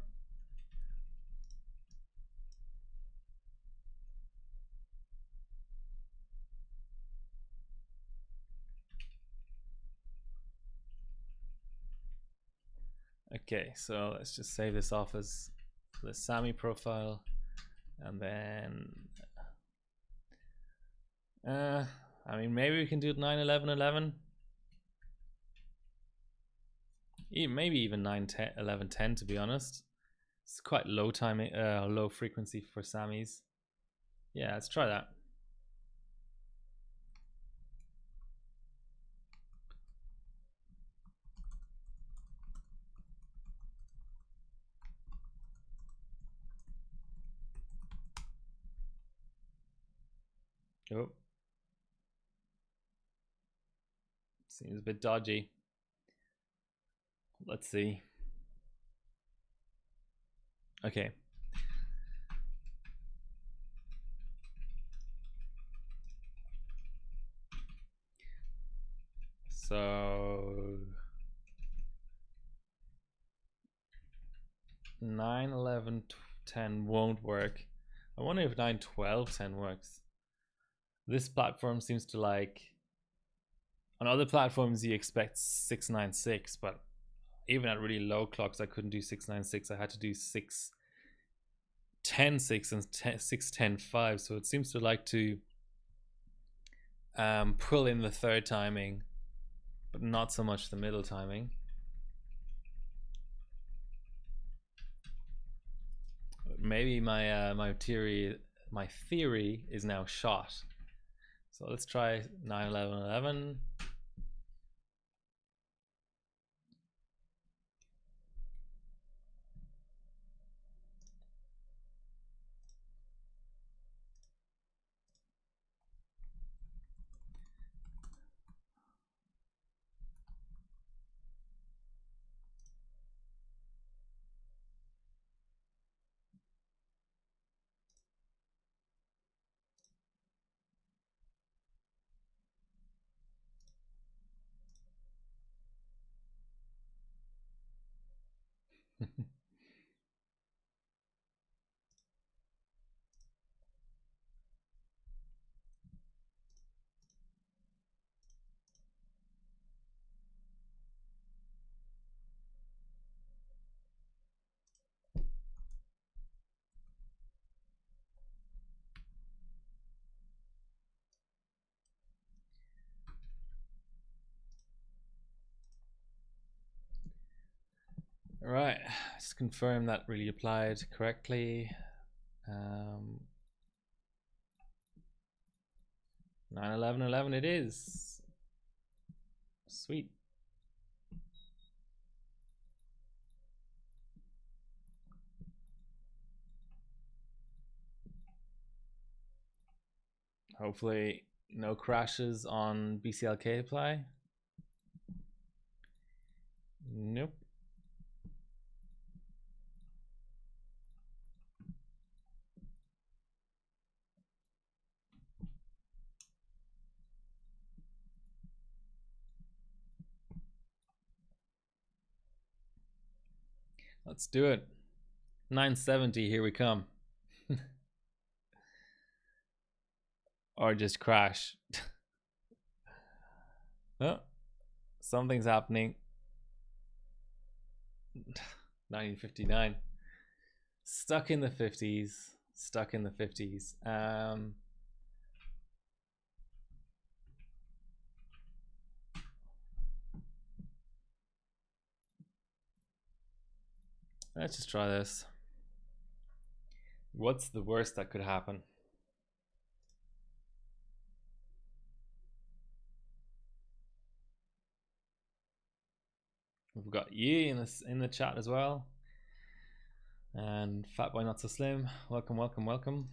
Speaker 1: Okay, so let's just save this off as the SAMI profile, and then I mean, maybe we can do it 9-11-11. Maybe even 9-11-10, to be honest. It's quite low timing, low frequency for SAMIs. Yeah, let's try that. Oh, seems a bit dodgy. Let's see. Okay. So 9-11-10 won't work. I wonder if 9-12-10 works. This platform seems to like, on other platforms you expect 696, but even at really low clocks I couldn't do 696. I had to do 6-10-6 and 6-10-5. So it seems to like to pull in the third timing, but not so much the middle timing. Maybe my theory is now shot. So let's try 9-11-11. Right, just confirm that really applied correctly. 9-11-11 it is. Sweet. Hopefully no crashes on BCLK apply. Nope. Let's do it. 970, here we come. Or just crash. Oh, something's happening. 1959. Stuck in the 50s. Stuck in the 50s. Let's just try this. What's the worst that could happen? We've got Yi in the chat as well. And Fatboy Not So Slim. Welcome, welcome, welcome.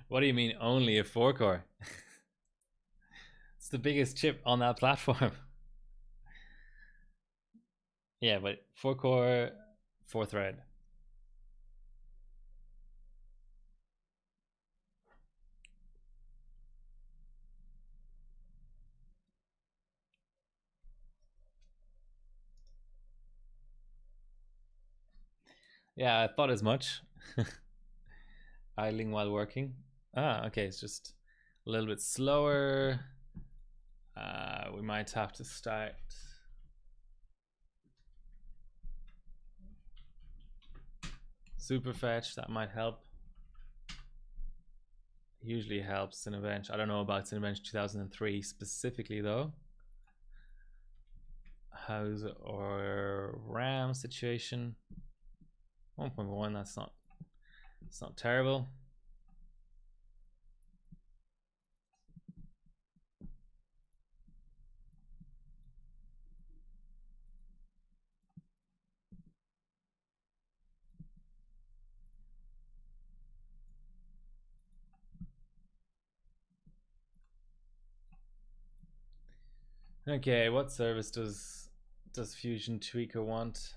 Speaker 1: What do you mean only a 4-core? It's the biggest chip on that platform. Yeah, but 4-core, 4-thread. Yeah, I thought as much. Idling while working. Ah, okay, it's just a little bit slower. We might have to start. Super fetch, that might help. Usually helps Cinebench. I don't know about Cinebench 2003 specifically though. How's our RAM situation? 1.1, that's not, it's not terrible. Okay, what service does Fusion Tweaker want?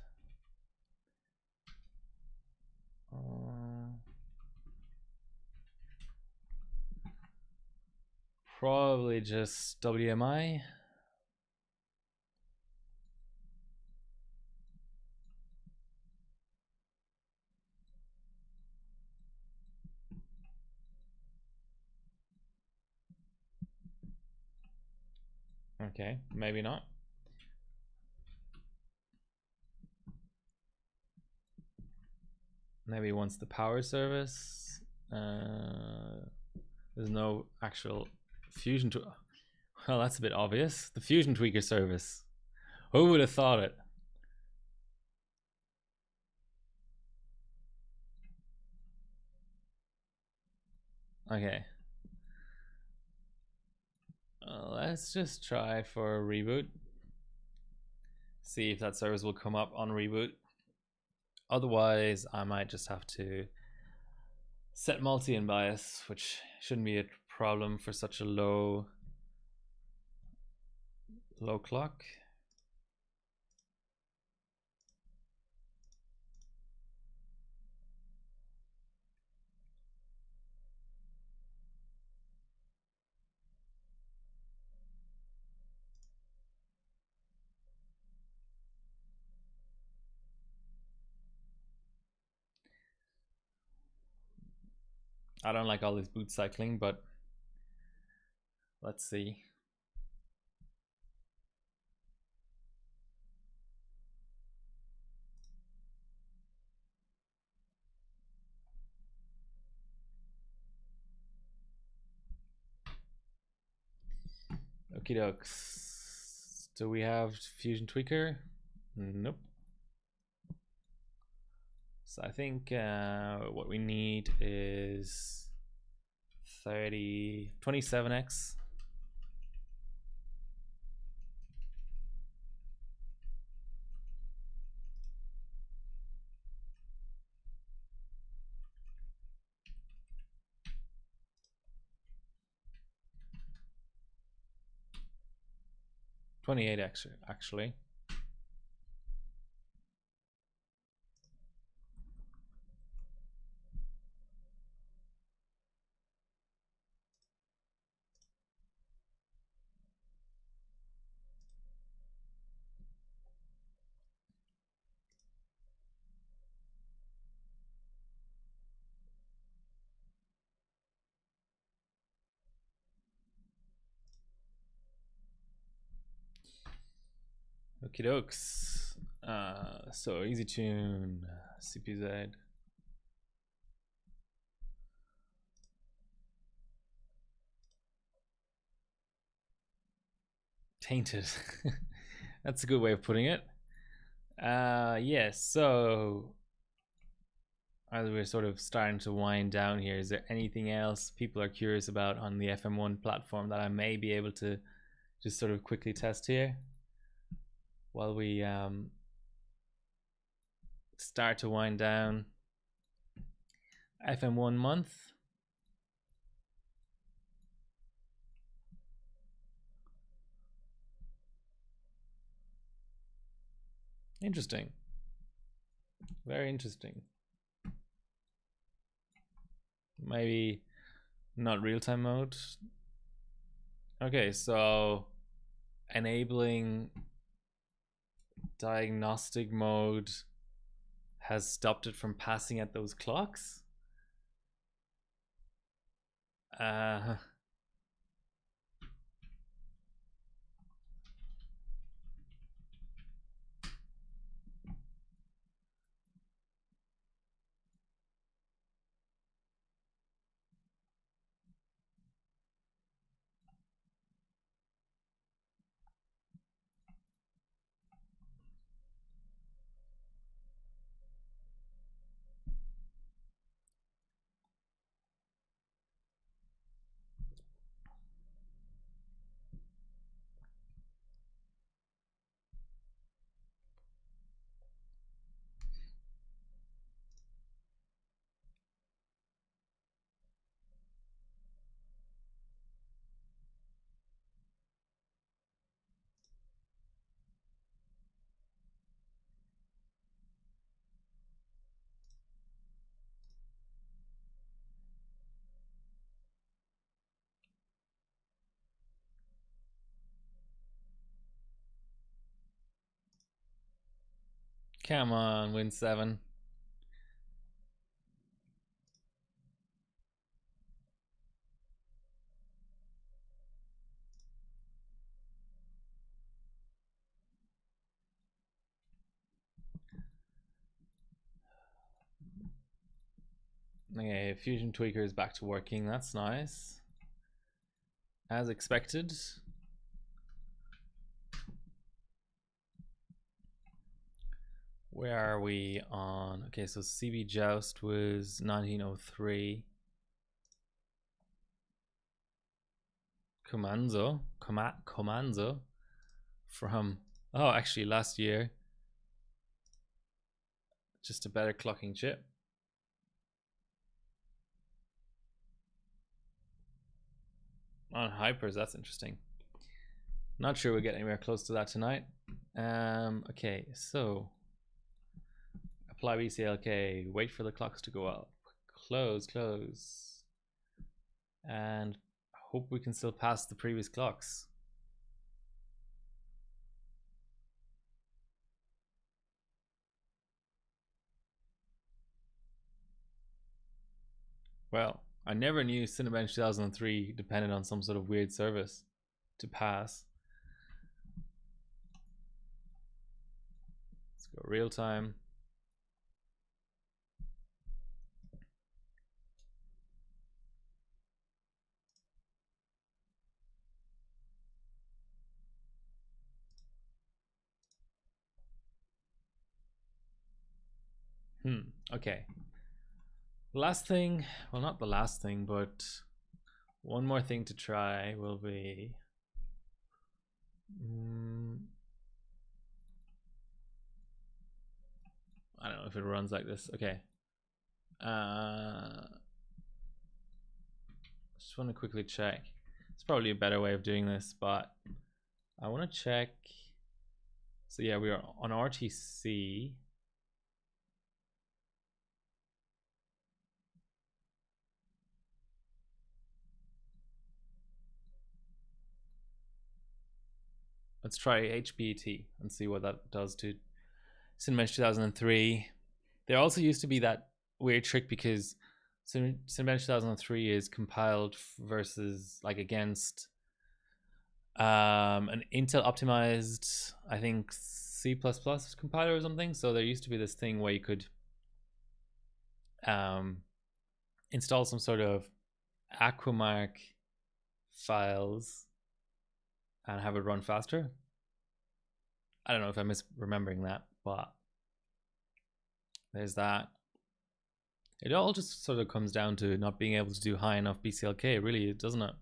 Speaker 1: Probably just WMI. Okay, maybe not. Maybe once the power service. There's no actual Fusion to. Well, that's a bit obvious. The Fusion Tweaker service. Who would have thought it? Okay. Let's just try for a reboot. See if that service will come up on reboot. Otherwise, I might just have to set multi and bias, which shouldn't be a problem for such a low clock. I don't like all this boot cycling, but let's see. Okie dokes. Do we have Fusion Tweaker? Nope. So I think what we need is 27x. Actually. Okie dokes. So easy tune, CPZ. Tainted. That's a good way of putting it. Yes, so as we're sort of starting to wind down here, is there anything else people are curious about on the FM1 platform that I may be able to just sort of quickly test here while we start to wind down? FM1 month. Interesting. Very interesting. Maybe not real-time mode. Okay, so enabling diagnostic mode has stopped it from passing at those clocks. Come on, win 7. Okay, Fusion Tweaker is back to working. That's nice. As expected. Where are we on? Okay, so CB Joust was 1903. Comanzo from, oh, actually last year. Just a better clocking chip. On hypers, that's interesting. Not sure we'll get anywhere close to that tonight. Okay, so apply BCLK, wait for the clocks to go up, close, and hope we can still pass the previous clocks. Well, I never knew Cinebench 2003 depended on some sort of weird service to pass. Let's go real time. Okay. Last thing, well, not the last thing, but one more thing to try will be I don't know if it runs like this. Okay. Just want to quickly check. It's probably a better way of doing this, but I want to check. So yeah, we are on RTC. Let's try HBT and see what that does to Cinebench 2003. There also used to be that weird trick because Cinebench 2003 is compiled versus like against an Intel optimized, I think C++ compiler or something. So there used to be this thing where you could install some sort of Aquamark files and have it run faster. I don't know if I'm misremembering that, but there's that. It all just sort of comes down to not being able to do high enough BCLK, really, doesn't it?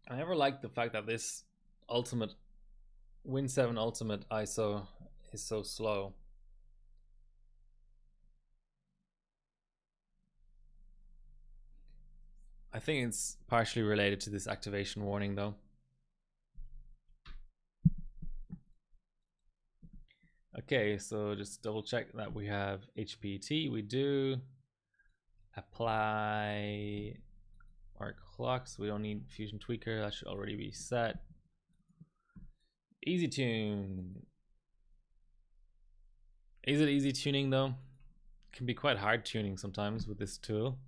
Speaker 1: I never liked the fact that this ultimate Win7 Ultimate ISO is so slow. I think it's partially related to this activation warning though. Okay, so just double check that we have HPT. We do. Apply our clocks. We don't need Fusion Tweaker. That should already be set. Easy tune. Is it easy tuning though? It can be quite hard tuning sometimes with this tool.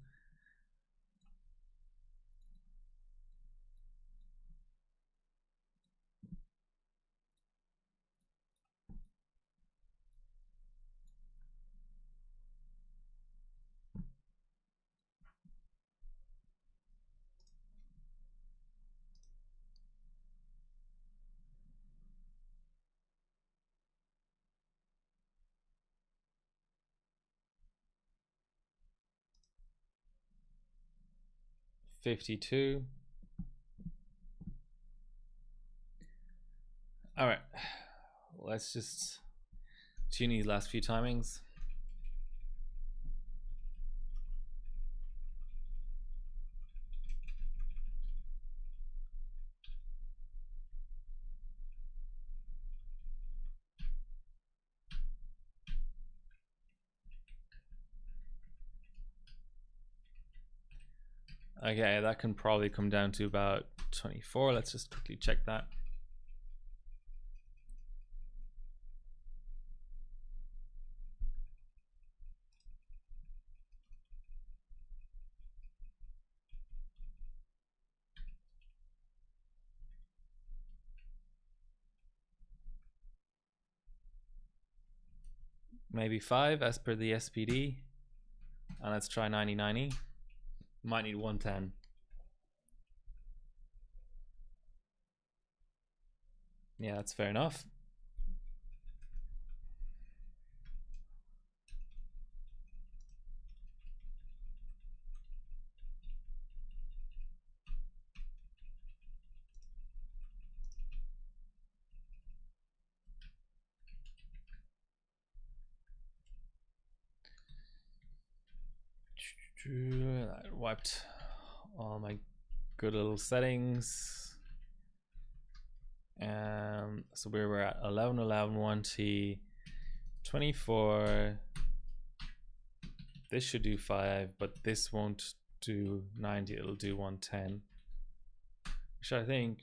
Speaker 1: $52. All right, let's just tune these last few timings. Okay, that can probably come down to about 24. Let's just quickly check that. Maybe 5 as per the SPD. And let's try 9090. Might need 110. Yeah, that's fair enough. I wiped all my good little settings. So we were at 1111 1T 24. This should do 5, but this won't do 90. It'll do 110, which I think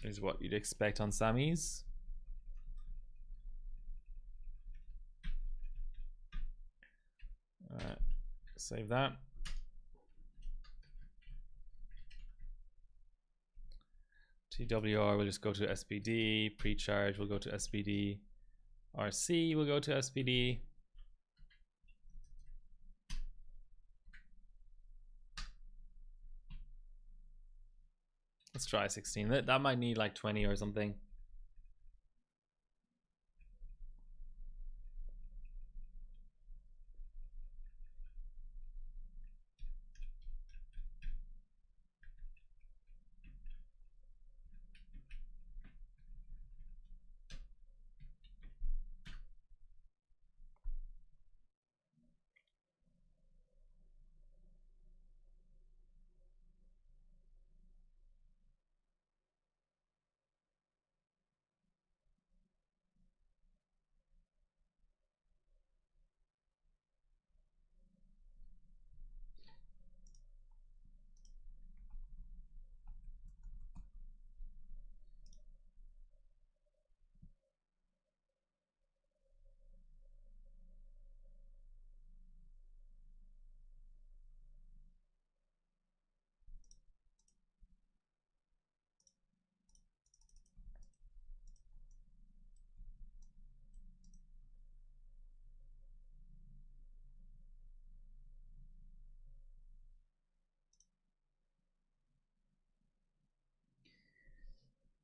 Speaker 1: is what you'd expect on Sammy's. Alright, save that. TWR will just go to SPD. Pre-charge will go to SPD. RC will go to SPD. Let's try 16. That might need like 20 or something.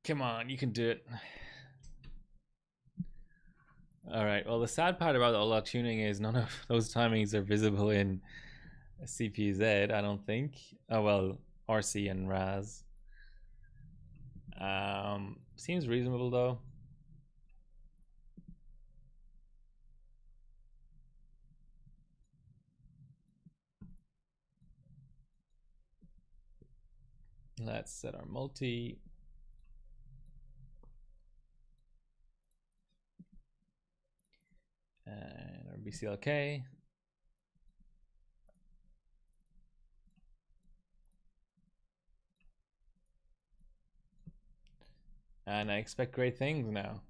Speaker 1: Come on, you can do it. All right. Well, the sad part about all that tuning is none of those timings are visible in CPZ, I don't think. Oh, well, RC and RAS. Seems reasonable though. Let's set our multi. And our BCLK. And I expect great things now.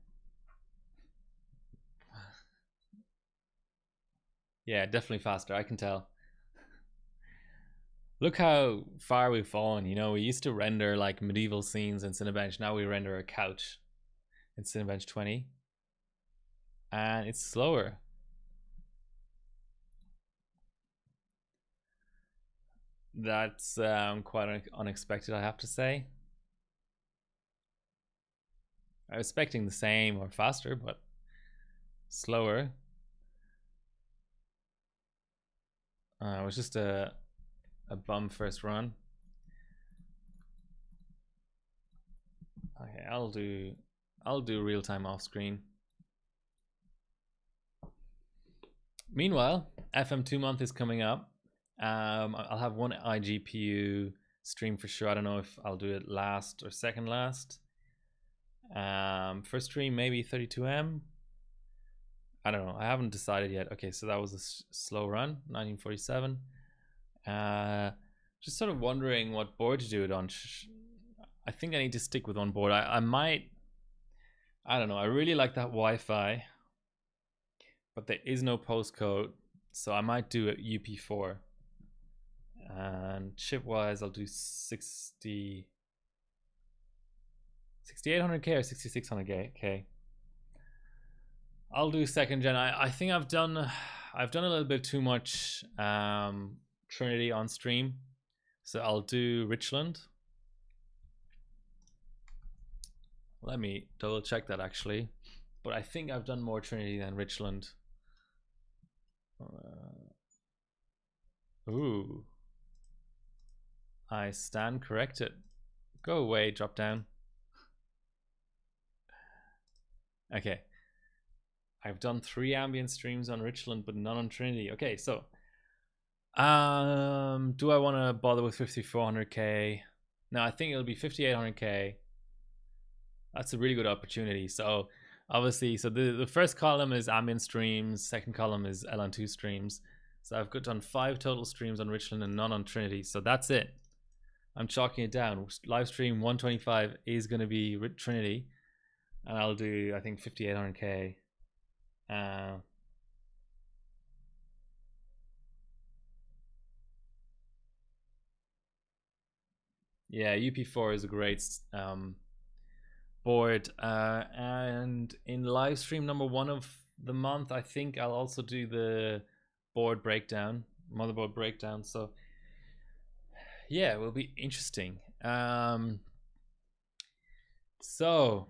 Speaker 1: Yeah, definitely faster, I can tell. Look how far we've fallen. You know, we used to render like medieval scenes in Cinebench. Now we render a couch in Cinebench 20. And it's slower. That's quite unexpected, I have to say. I was expecting the same or faster, but slower. It was just a bum first run. Okay, I'll do real time off screen. Meanwhile, FM2 month is coming up. I'll have one iGPU stream for sure. I don't know if I'll do it last or second last. First stream maybe 32M. I don't know. I haven't decided yet. Okay, so that was a slow run, 1947. Just sort of wondering what board to do it on. I think I need to stick with one board. I might. I don't know. I really like that Wi-Fi, but there is no postcode, so I might do it UP4. And chip wise, I'll do 6800K or 6600K. I'll do second gen. I think I've done a little bit too much Trinity on stream, so I'll do Richland. Let me double check that actually, but I think I've done more Trinity than Richland. Ooh, I stand corrected. Go away, drop down. Okay, I've done 3 ambient streams on Richland, but none on Trinity. Okay, so do I want to bother with 5400K? No, I think it'll be 5800K. That's a really good opportunity. So obviously, so the first column is ambient streams, second column is LN2 streams. So I've done 5 total streams on Richland and none on Trinity. So that's it. I'm chalking it down. Live stream 125 is going to be Trinity, and I'll do, I think, 5800K. Yeah, UP4 is a great board. And in live stream number 1 of the month, I think I'll also do the board breakdown, motherboard breakdown. So yeah, it will be interesting. So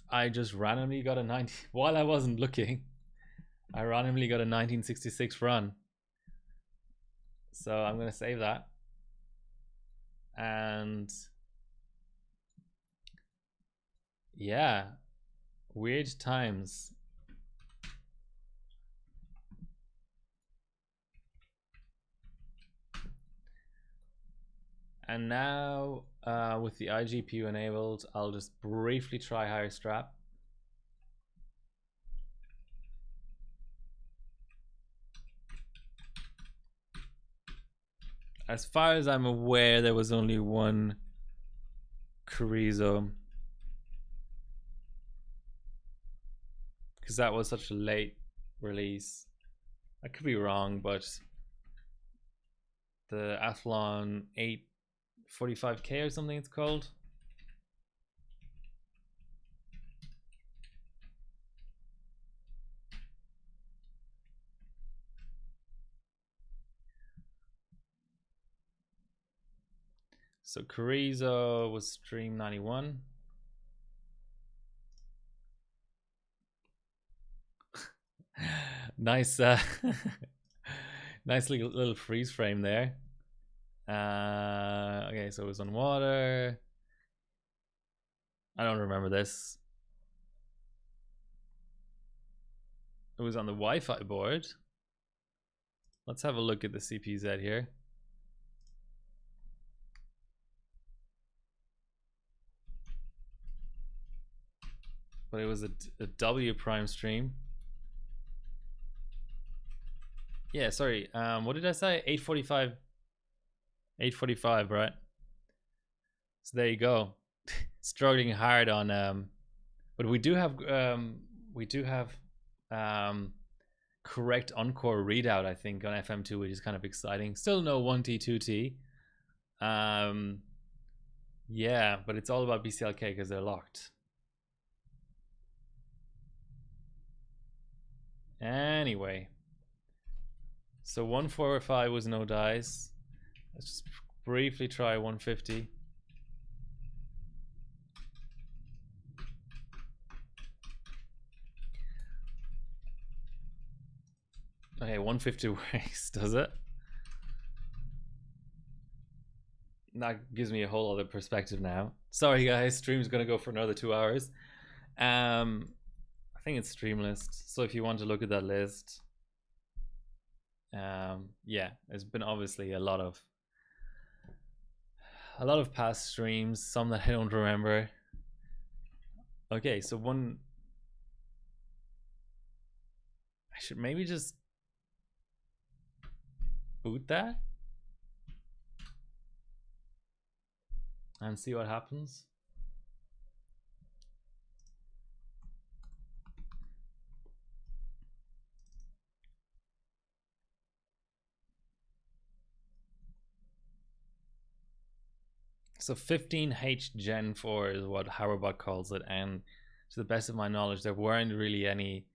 Speaker 1: I just randomly got a 90 while I wasn't looking. I randomly got a 1966 run. So I'm gonna save that. And yeah, weird times. And now with the iGPU enabled, I'll just briefly try higher strap. As far as I'm aware, there was only one Carrizo, because that was such a late release. I could be wrong, but the Athlon 845K or something it's called. So Carrizo was Stream 91. Nice, nice little freeze frame there. Okay, so it was on water. I don't remember this. It was on the Wi-Fi board. Let's have a look at the CPZ here. But it was a W prime stream. Yeah, sorry. What did I say? 845. 845, right? So there you go. Struggling hard on but we do have correct encore readout, I think, on FM2, which is kind of exciting. Still no 1T 2T. Yeah, but it's all about BCLK because they're locked. Anyway, so 145 was no dice. Let's just briefly try 150. Okay, 150 works, does it? That gives me a whole other perspective now. Sorry guys, stream's gonna go for another 2 hours. I think it's stream list, so if you want to look at that list, yeah, there's been obviously a lot of past streams, some that I don't remember. Okay, so I should maybe just boot that and see what happens. So 15H Gen 4 is what Howardbot calls it, and to the best of my knowledge, there weren't really any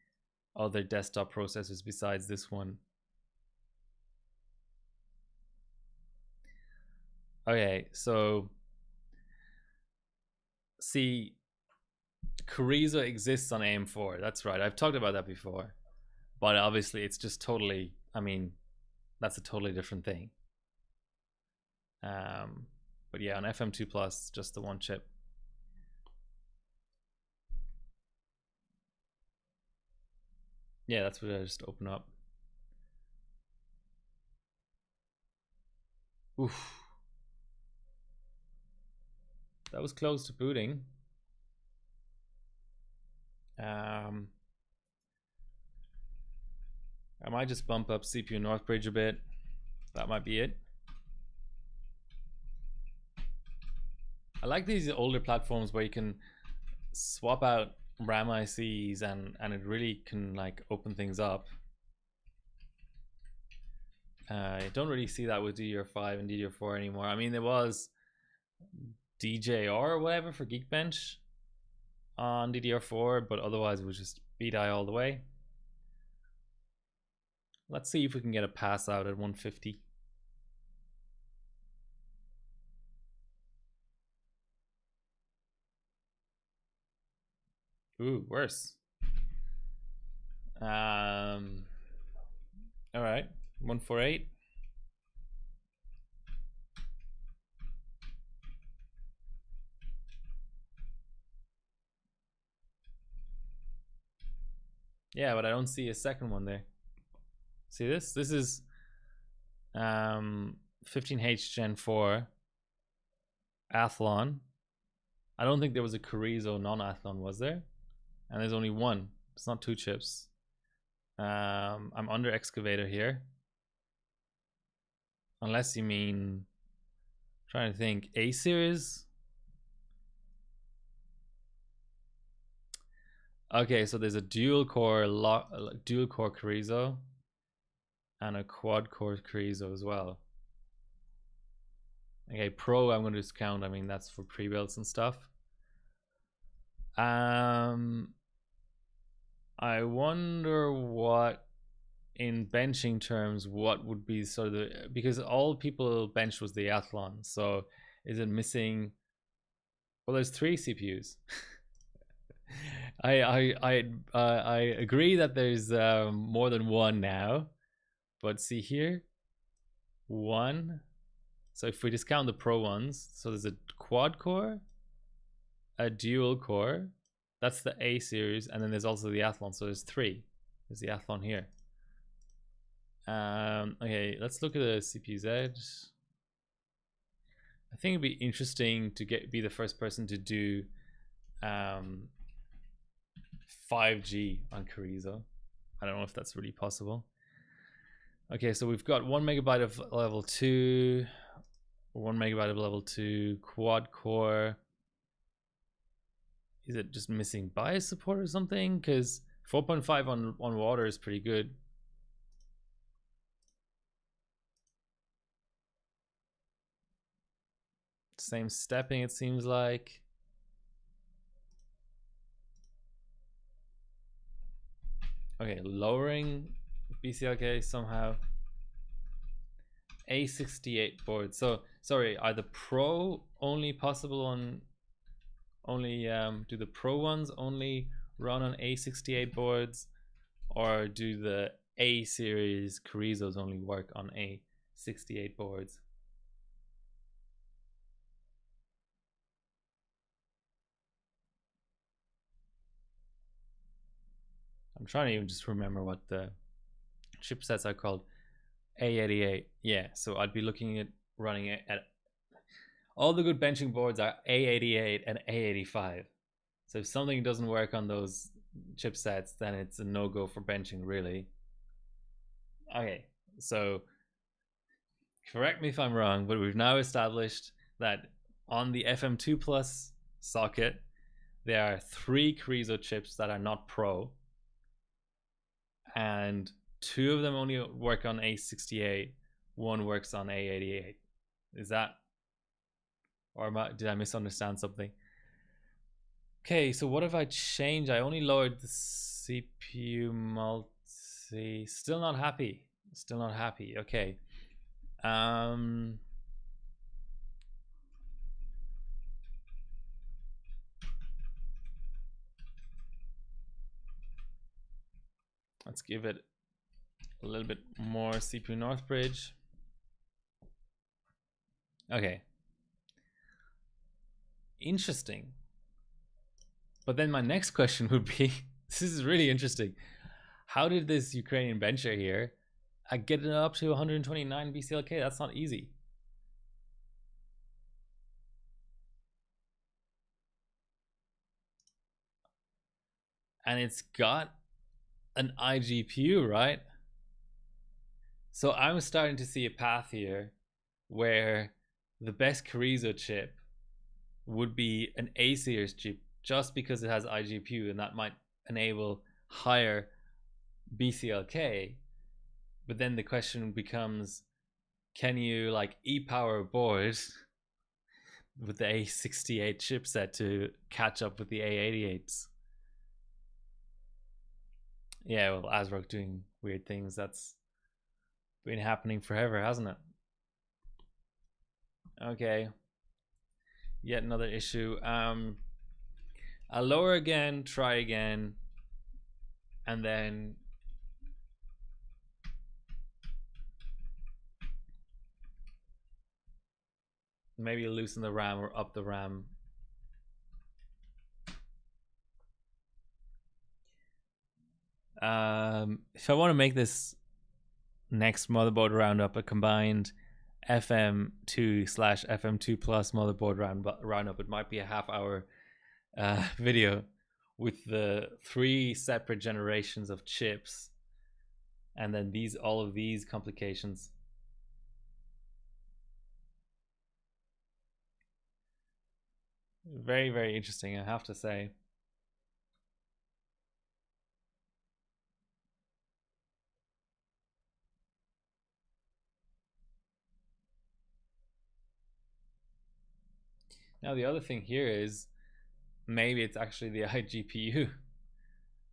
Speaker 1: other desktop processors besides this one. Okay, so see, Carrizo exists on AM4. That's right. I've talked about that before, but obviously it's just totally. I mean, that's a totally different thing. But yeah, on FM2 Plus, just the one chip. Yeah, that's what I just open up. Oof. That was close to booting. I might just bump up CPU Northbridge a bit. That might be it. I like these older platforms where you can swap out RAM ICs and it really can like open things up. I don't really see that with DDR5 and DDR4 anymore. I mean, there was DJR or whatever for Geekbench, on DDR4, but otherwise it was just B-die all the way. Let's see if we can get a pass out at 150. Ooh, worse. All right, 148. Yeah, but I don't see a second one there. See this? This is 15H Gen 4 Athlon. I don't think there was a Carrizo non-Athlon, was there? And there's only one. It's not two chips. I'm under excavator here. Unless you mean, trying to think, A series. Okay, so there's a dual core Carrizo and a quad core Carrizo as well. Okay, Pro I'm going to discount. I mean, that's for pre-builds and stuff. I wonder what, in benching terms, what would be sort of the, because all people benched was the Athlon. So is it missing? Well, there's 3 CPUs. I agree that there's more than one now, but see here, 1. So if we discount the Pro ones, so there's a quad core, a dual core, that's the A series, and then there's also the Athlon. So there's 3. There's the Athlon here. Okay, let's look at the CPZ. I think it'd be interesting to be the first person to do 5G on Carrizo. I don't know if that's really possible. Okay, so we've got 1 megabyte of level 2, 1 megabyte of level 2, quad core. Is it just missing BIOS support or something? Because 4.5 on water is pretty good. Same stepping, it seems like. Okay, lowering BCLK somehow. A68 board. So sorry, are the Pro only possible on only do the Pro ones only run on A68 boards, or do the A series Carrizos only work on A68 boards? I'm trying to even just remember what the chipsets are called. A88. Yeah, so I'd be looking at running it at all the good benching boards are A88 and A85. So if something doesn't work on those chipsets, then it's a no-go for benching, really. Okay, so correct me if I'm wrong, but we've now established that on the FM2 Plus socket, there are 3 Carrizo chips that are not Pro, and 2 of them only work on A68, 1 works on A88. Is that, or did I misunderstand something? Okay, so what if I change? I only lowered the CPU multi. Still not happy. Still not happy. Okay. Let's give it a little bit more CPU Northbridge. Okay. Interesting. But then my next question would be, this is really interesting. How did this Ukrainian bencher here get it up to 129 BCLK? That's not easy. And it's got an iGPU, right? So I'm starting to see a path here where the best Carrizo chip would be an A series chip just because it has iGPU, and that might enable higher BCLK. But then the question becomes, can you like e-power board with the A68 chipset to catch up with the A88s. Yeah, well, ASRock doing weird things. That's been happening forever, hasn't it? Okay. Yet another issue. I'll lower again, try again, and then maybe loosen the RAM or up the RAM. If I want to make this next motherboard roundup a combined FM2/FM2 Plus motherboard roundup, it might be a half-hour video with the 3 separate generations of chips, and then all of these complications. Very, very interesting, I have to say. Now the other thing here is maybe it's actually the iGPU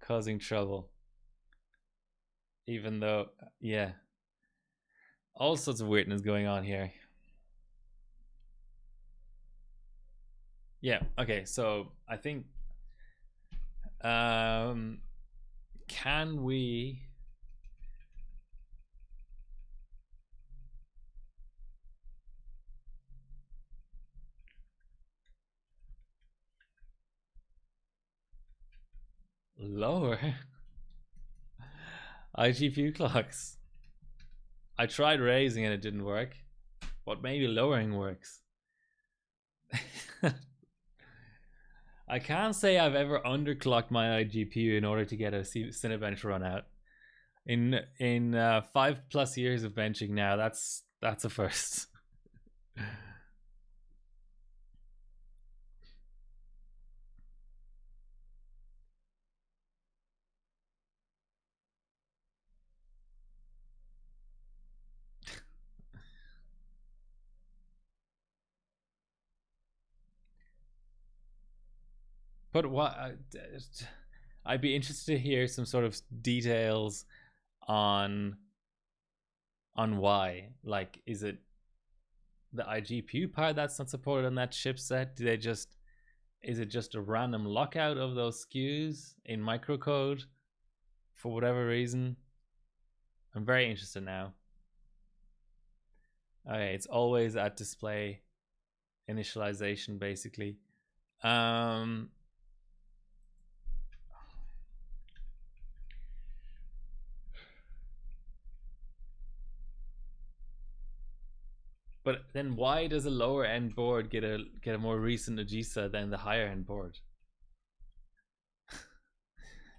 Speaker 1: causing trouble. Even though, yeah, all sorts of weirdness going on here. Yeah, okay, so I think can we lower iGPU clocks? I tried raising and it didn't work, but maybe lowering works. I can't say I've ever underclocked my iGPU in order to get a Cinebench run out. In 5+ years of benching now, that's a first. But what I'd be interested to hear some sort of details on why. Like, is it the iGPU part that's not supported on that chipset? Is it just a random lockout of those SKUs in microcode for whatever reason? I'm very interested now. Okay, it's always at display initialization basically. But then why does a lower end board get a more recent AGISA than the higher end board?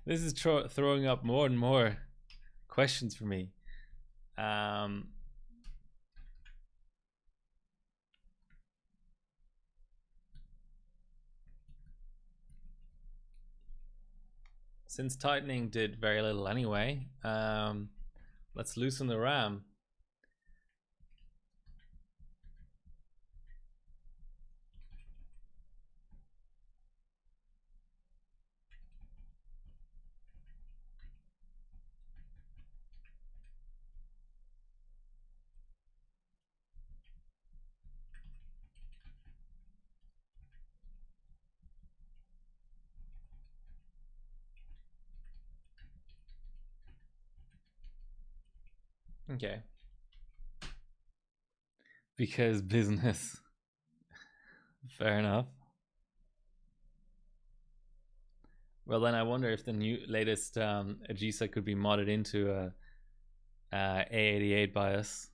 Speaker 1: This is throwing up more and more questions for me. Since tightening did very little anyway, let's loosen the RAM. Okay. Because business. Fair enough. Well, then I wonder if the latest AGISA could be modded into a A88 BIOS.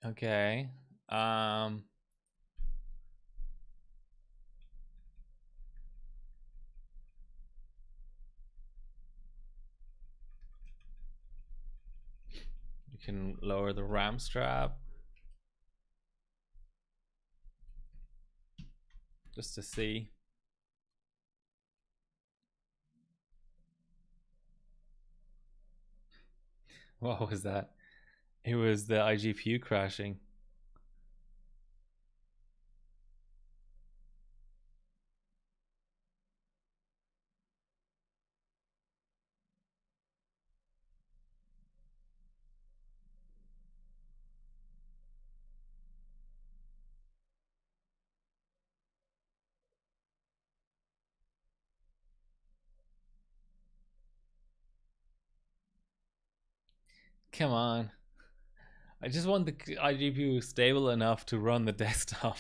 Speaker 1: Okay. You can lower the RAM strap. just to see. What was that? It was the iGPU crashing. Come on. I just want the iGPU stable enough to run the desktop.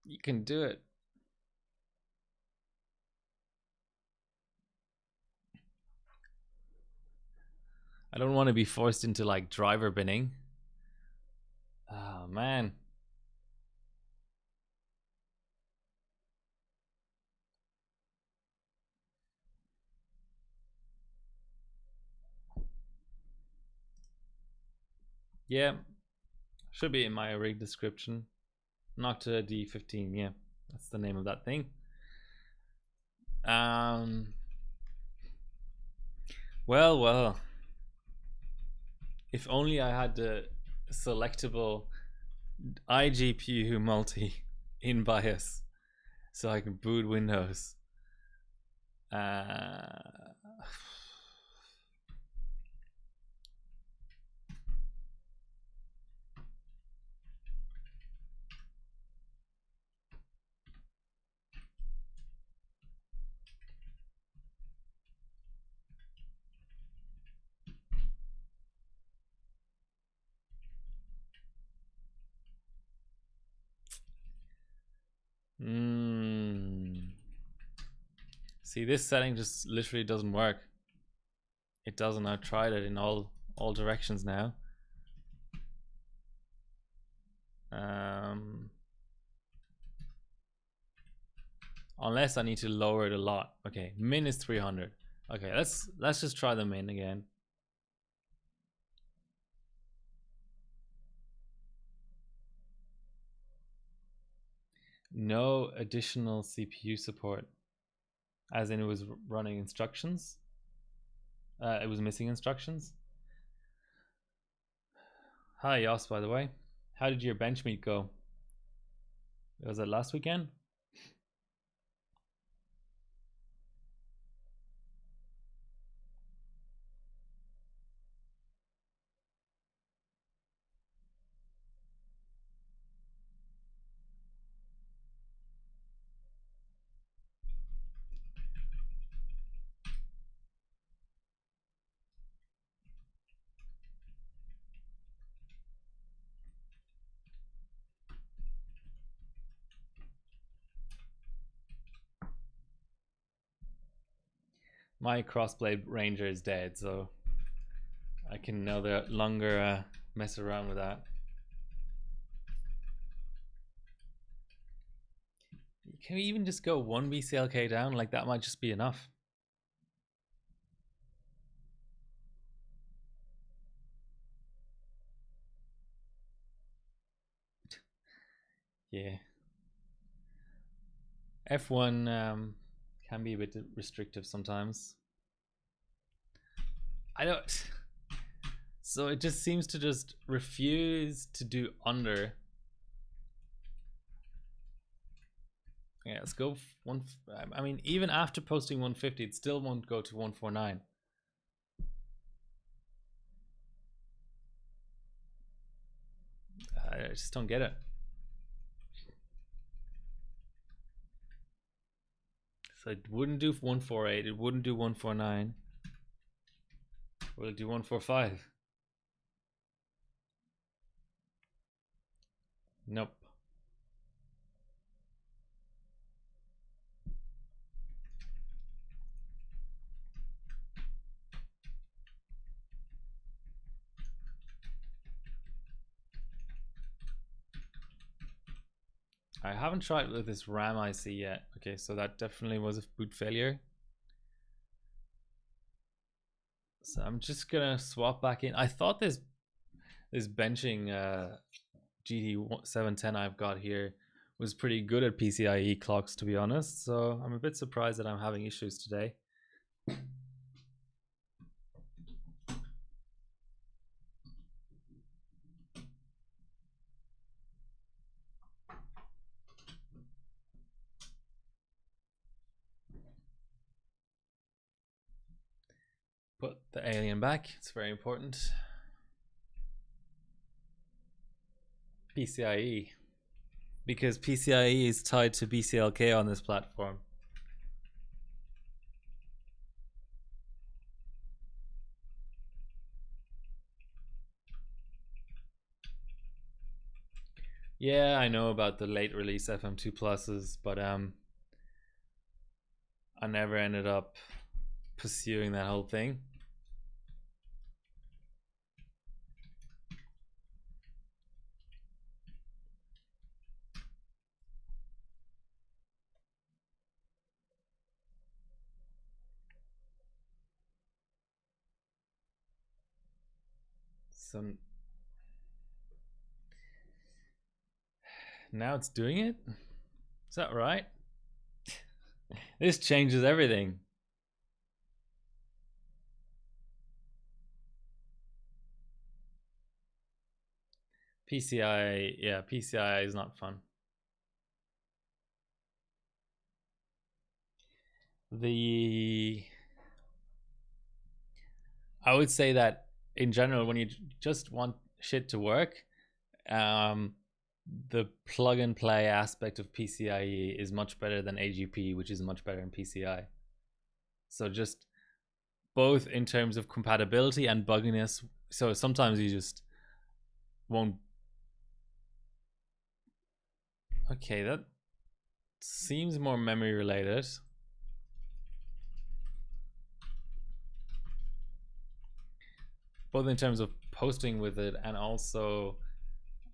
Speaker 1: You can do it. I don't want to be forced into like driver binning. Oh man. Yeah, should be in my rig description. Nocta D15, yeah, that's the name of that thing. Well, if only I had the selectable iGPU multi in BIOS so I can boot Windows. See, this setting just literally doesn't work. It doesn't. I've tried it in all directions now. Unless I need to lower it a lot. Okay, min is 300. Okay, let's just try the min again. No additional CPU support, as in it was running instructions. It was missing instructions. Hi Yos, by the way. How did your bench meet go? Was it last weekend? My crossblade ranger is dead, so I can no longer mess around with that. Can we even just go 1 BCLK down? Like that might just be enough. Yeah. F1 can be a bit restrictive sometimes. I don't. So it just seems to just refuse to do under. Yeah, let's go one. I mean, even after posting 150, it still won't go to 149. I just don't get it. So it wouldn't do 148. It wouldn't do 149. Will it do 145? Nope. I haven't tried with this RAM IC yet. Okay, so that definitely was a boot failure. So I'm just gonna swap back in. I thought this this benching GT710 I've got here was pretty good at PCIe clocks, to be honest. So I'm a bit surprised that I'm having issues today. Put the alien back, it's very important. PCIe. Because PCIe is tied to BCLK on this platform. Yeah, I know about the late release FM2 pluses, but I never ended up pursuing that whole thing. So now it's doing it? Is that right? This changes everything. PCI, yeah, PCI is not fun. I would say that in general, when you just want shit to work, the plug and play aspect of PCIe is much better than AGP, which is much better in PCI. So just both in terms of compatibility and bugginess. So sometimes you just won't. Okay, that seems more memory related. Both in terms of posting with it and also,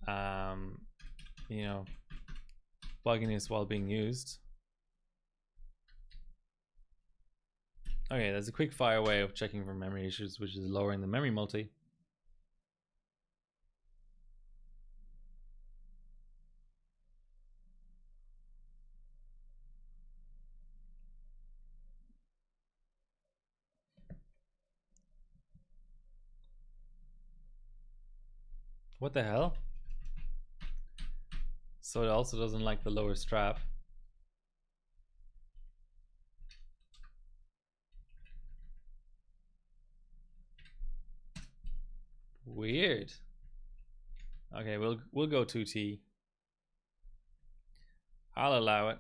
Speaker 1: you know, bugginess while being used. Okay, there's a quick fire way of checking for memory issues, which is lowering the memory multi. What the hell? So it also doesn't like the lower strap. Weird. Okay, we'll go 2T. I'll allow it.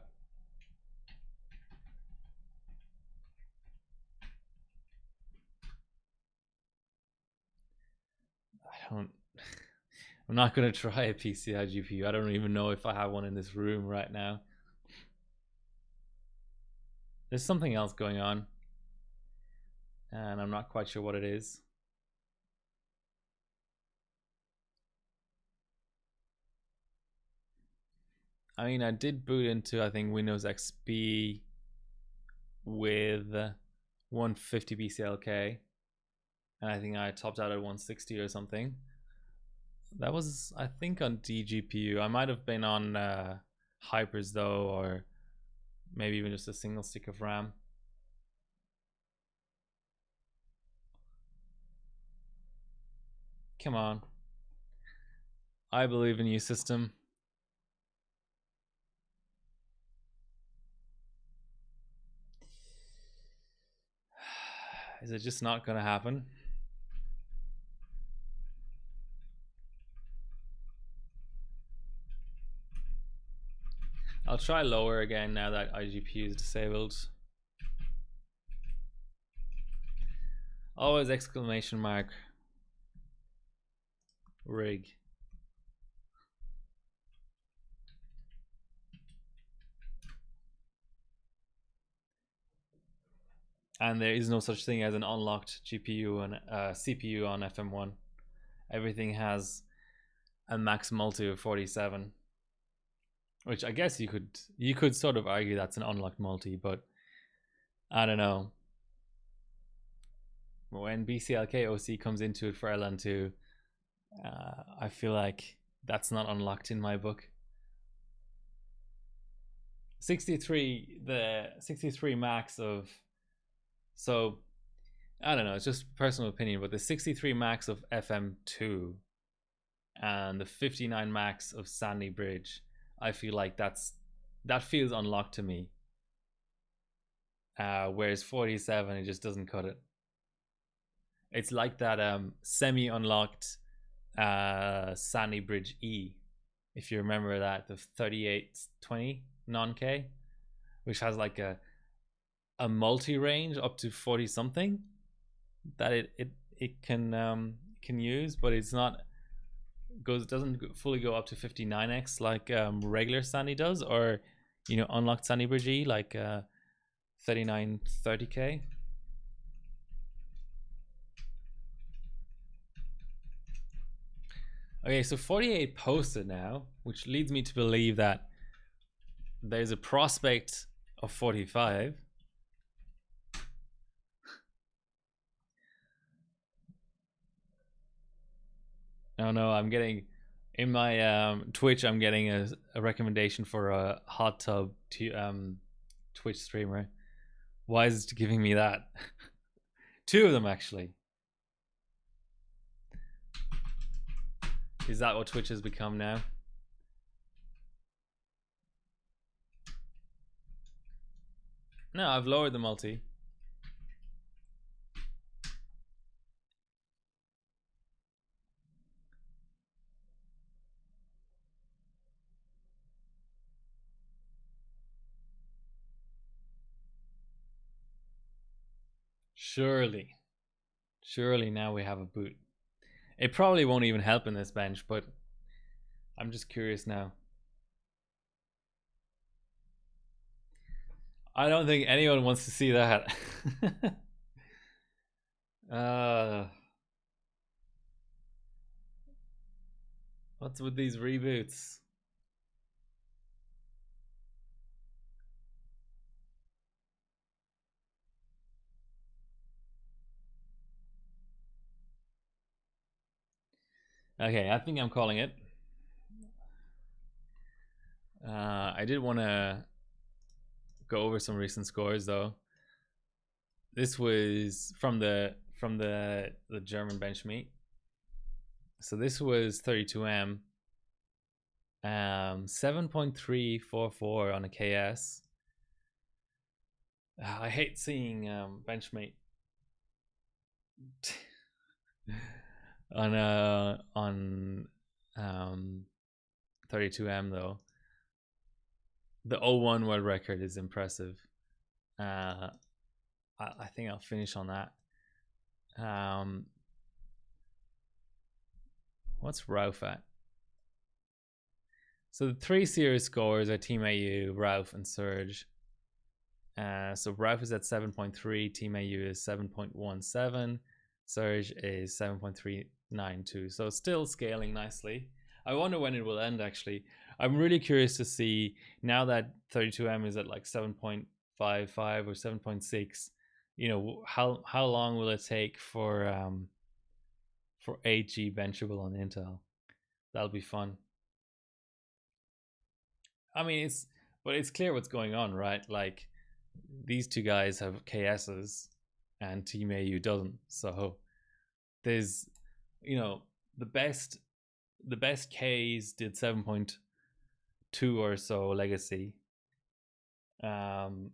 Speaker 1: I'm not gonna try a PCI GPU. I don't even know if I have one in this room right now. There's something else going on, and I'm not quite sure what it is. I mean, I did boot into, I think, Windows XP with 150 BCLK, and I think I topped out at 160 or something. That was, I think, on DGPU. I might have been on Hypers though, or maybe even just a single stick of RAM. Come on. I believe in you, system. Is it just not gonna happen? I'll try lower again now that iGPU is disabled. Always exclamation mark rig. And there is no such thing as an unlocked GPU and CPU on FM1. Everything has a max multi of 47, which I guess you could sort of argue that's an unlocked multi, but I don't know. When BCLK OC comes into it for LN2, I feel like that's not unlocked in my book. 63, the 63 max of, so I don't know, it's just personal opinion, but the 63 max of FM2 and the 59 max of Sandy Bridge, I feel like that feels unlocked to me. Whereas 47, it just doesn't cut it. It's like that semi-unlocked Sandy Bridge E, if you remember that, the 3820 non-K, which has like a multi-range up to 40 something that it can use, but it's not doesn't fully go up to 59x like regular Sandy does, or unlocked Sandy Bridge E like 3930K. Okay, so 48 posted now, which leads me to believe that there's a prospect of 45. Oh no, I'm getting in my Twitch. I'm getting a recommendation for a hot tub Twitch streamer. Why is it giving me that? Two of them actually. Is that what Twitch has become now? No, I've lowered the multi. Surely now we have a boot. It probably won't even help in this bench, but I'm just curious now. I don't think anyone wants to see that. What's with these reboots? Okay, I think I'm calling it. I did want to go over some recent scores though. This was from the German bench meet. So this was 32M, 7.344 on a KS. I hate seeing benchmate on 32M though. The 01 world record is impressive. I think I'll finish on that. What's Ralph at? So the 3 series scores are Team AU, Ralph, and Surge. So Ralph is at 7.3, Team AU is 7.17, Surge is 7.392. So still scaling nicely. I wonder when it will end actually. I'm really curious to see now that 32M is at like 7.55 or 7.6. How long will it take for 8G benchable on Intel? That'll be fun. I mean, it's clear what's going on, right? Like these two guys have KSs and Team AU doesn't. So there's the best Ks did 7.2 or so legacy. And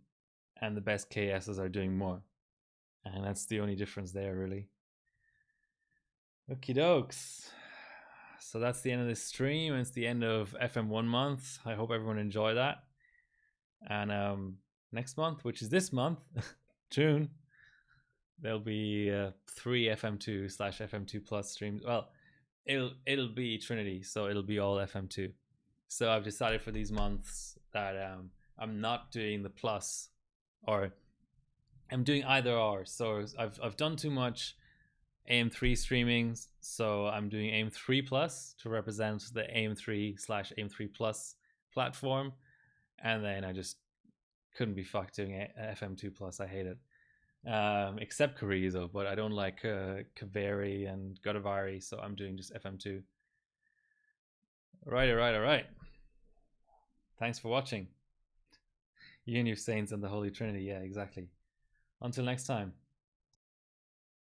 Speaker 1: the best KSs are doing more. And that's the only difference there really. Okie dokes. So that's the end of this stream. It's the end of FM1 month. I hope everyone enjoyed that. And next month, which is this month, June, there'll be 3 FM2/FM2 Plus streams. Well, it'll be Trinity, so it'll be all FM2. So I've decided for these months that I'm not doing the plus, or I'm doing either or. So I've done too much AM3 streaming, so I'm doing AM3 Plus to represent the AM3/AM3 Plus platform, and then I just couldn't be fucked doing FM2 Plus. I hate it. except Carrizo, but I don't like Kaveri and Godavari, so I'm doing just FM2. All right. Thanks for watching. You and your saints and the Holy Trinity. Yeah, exactly. Until next time.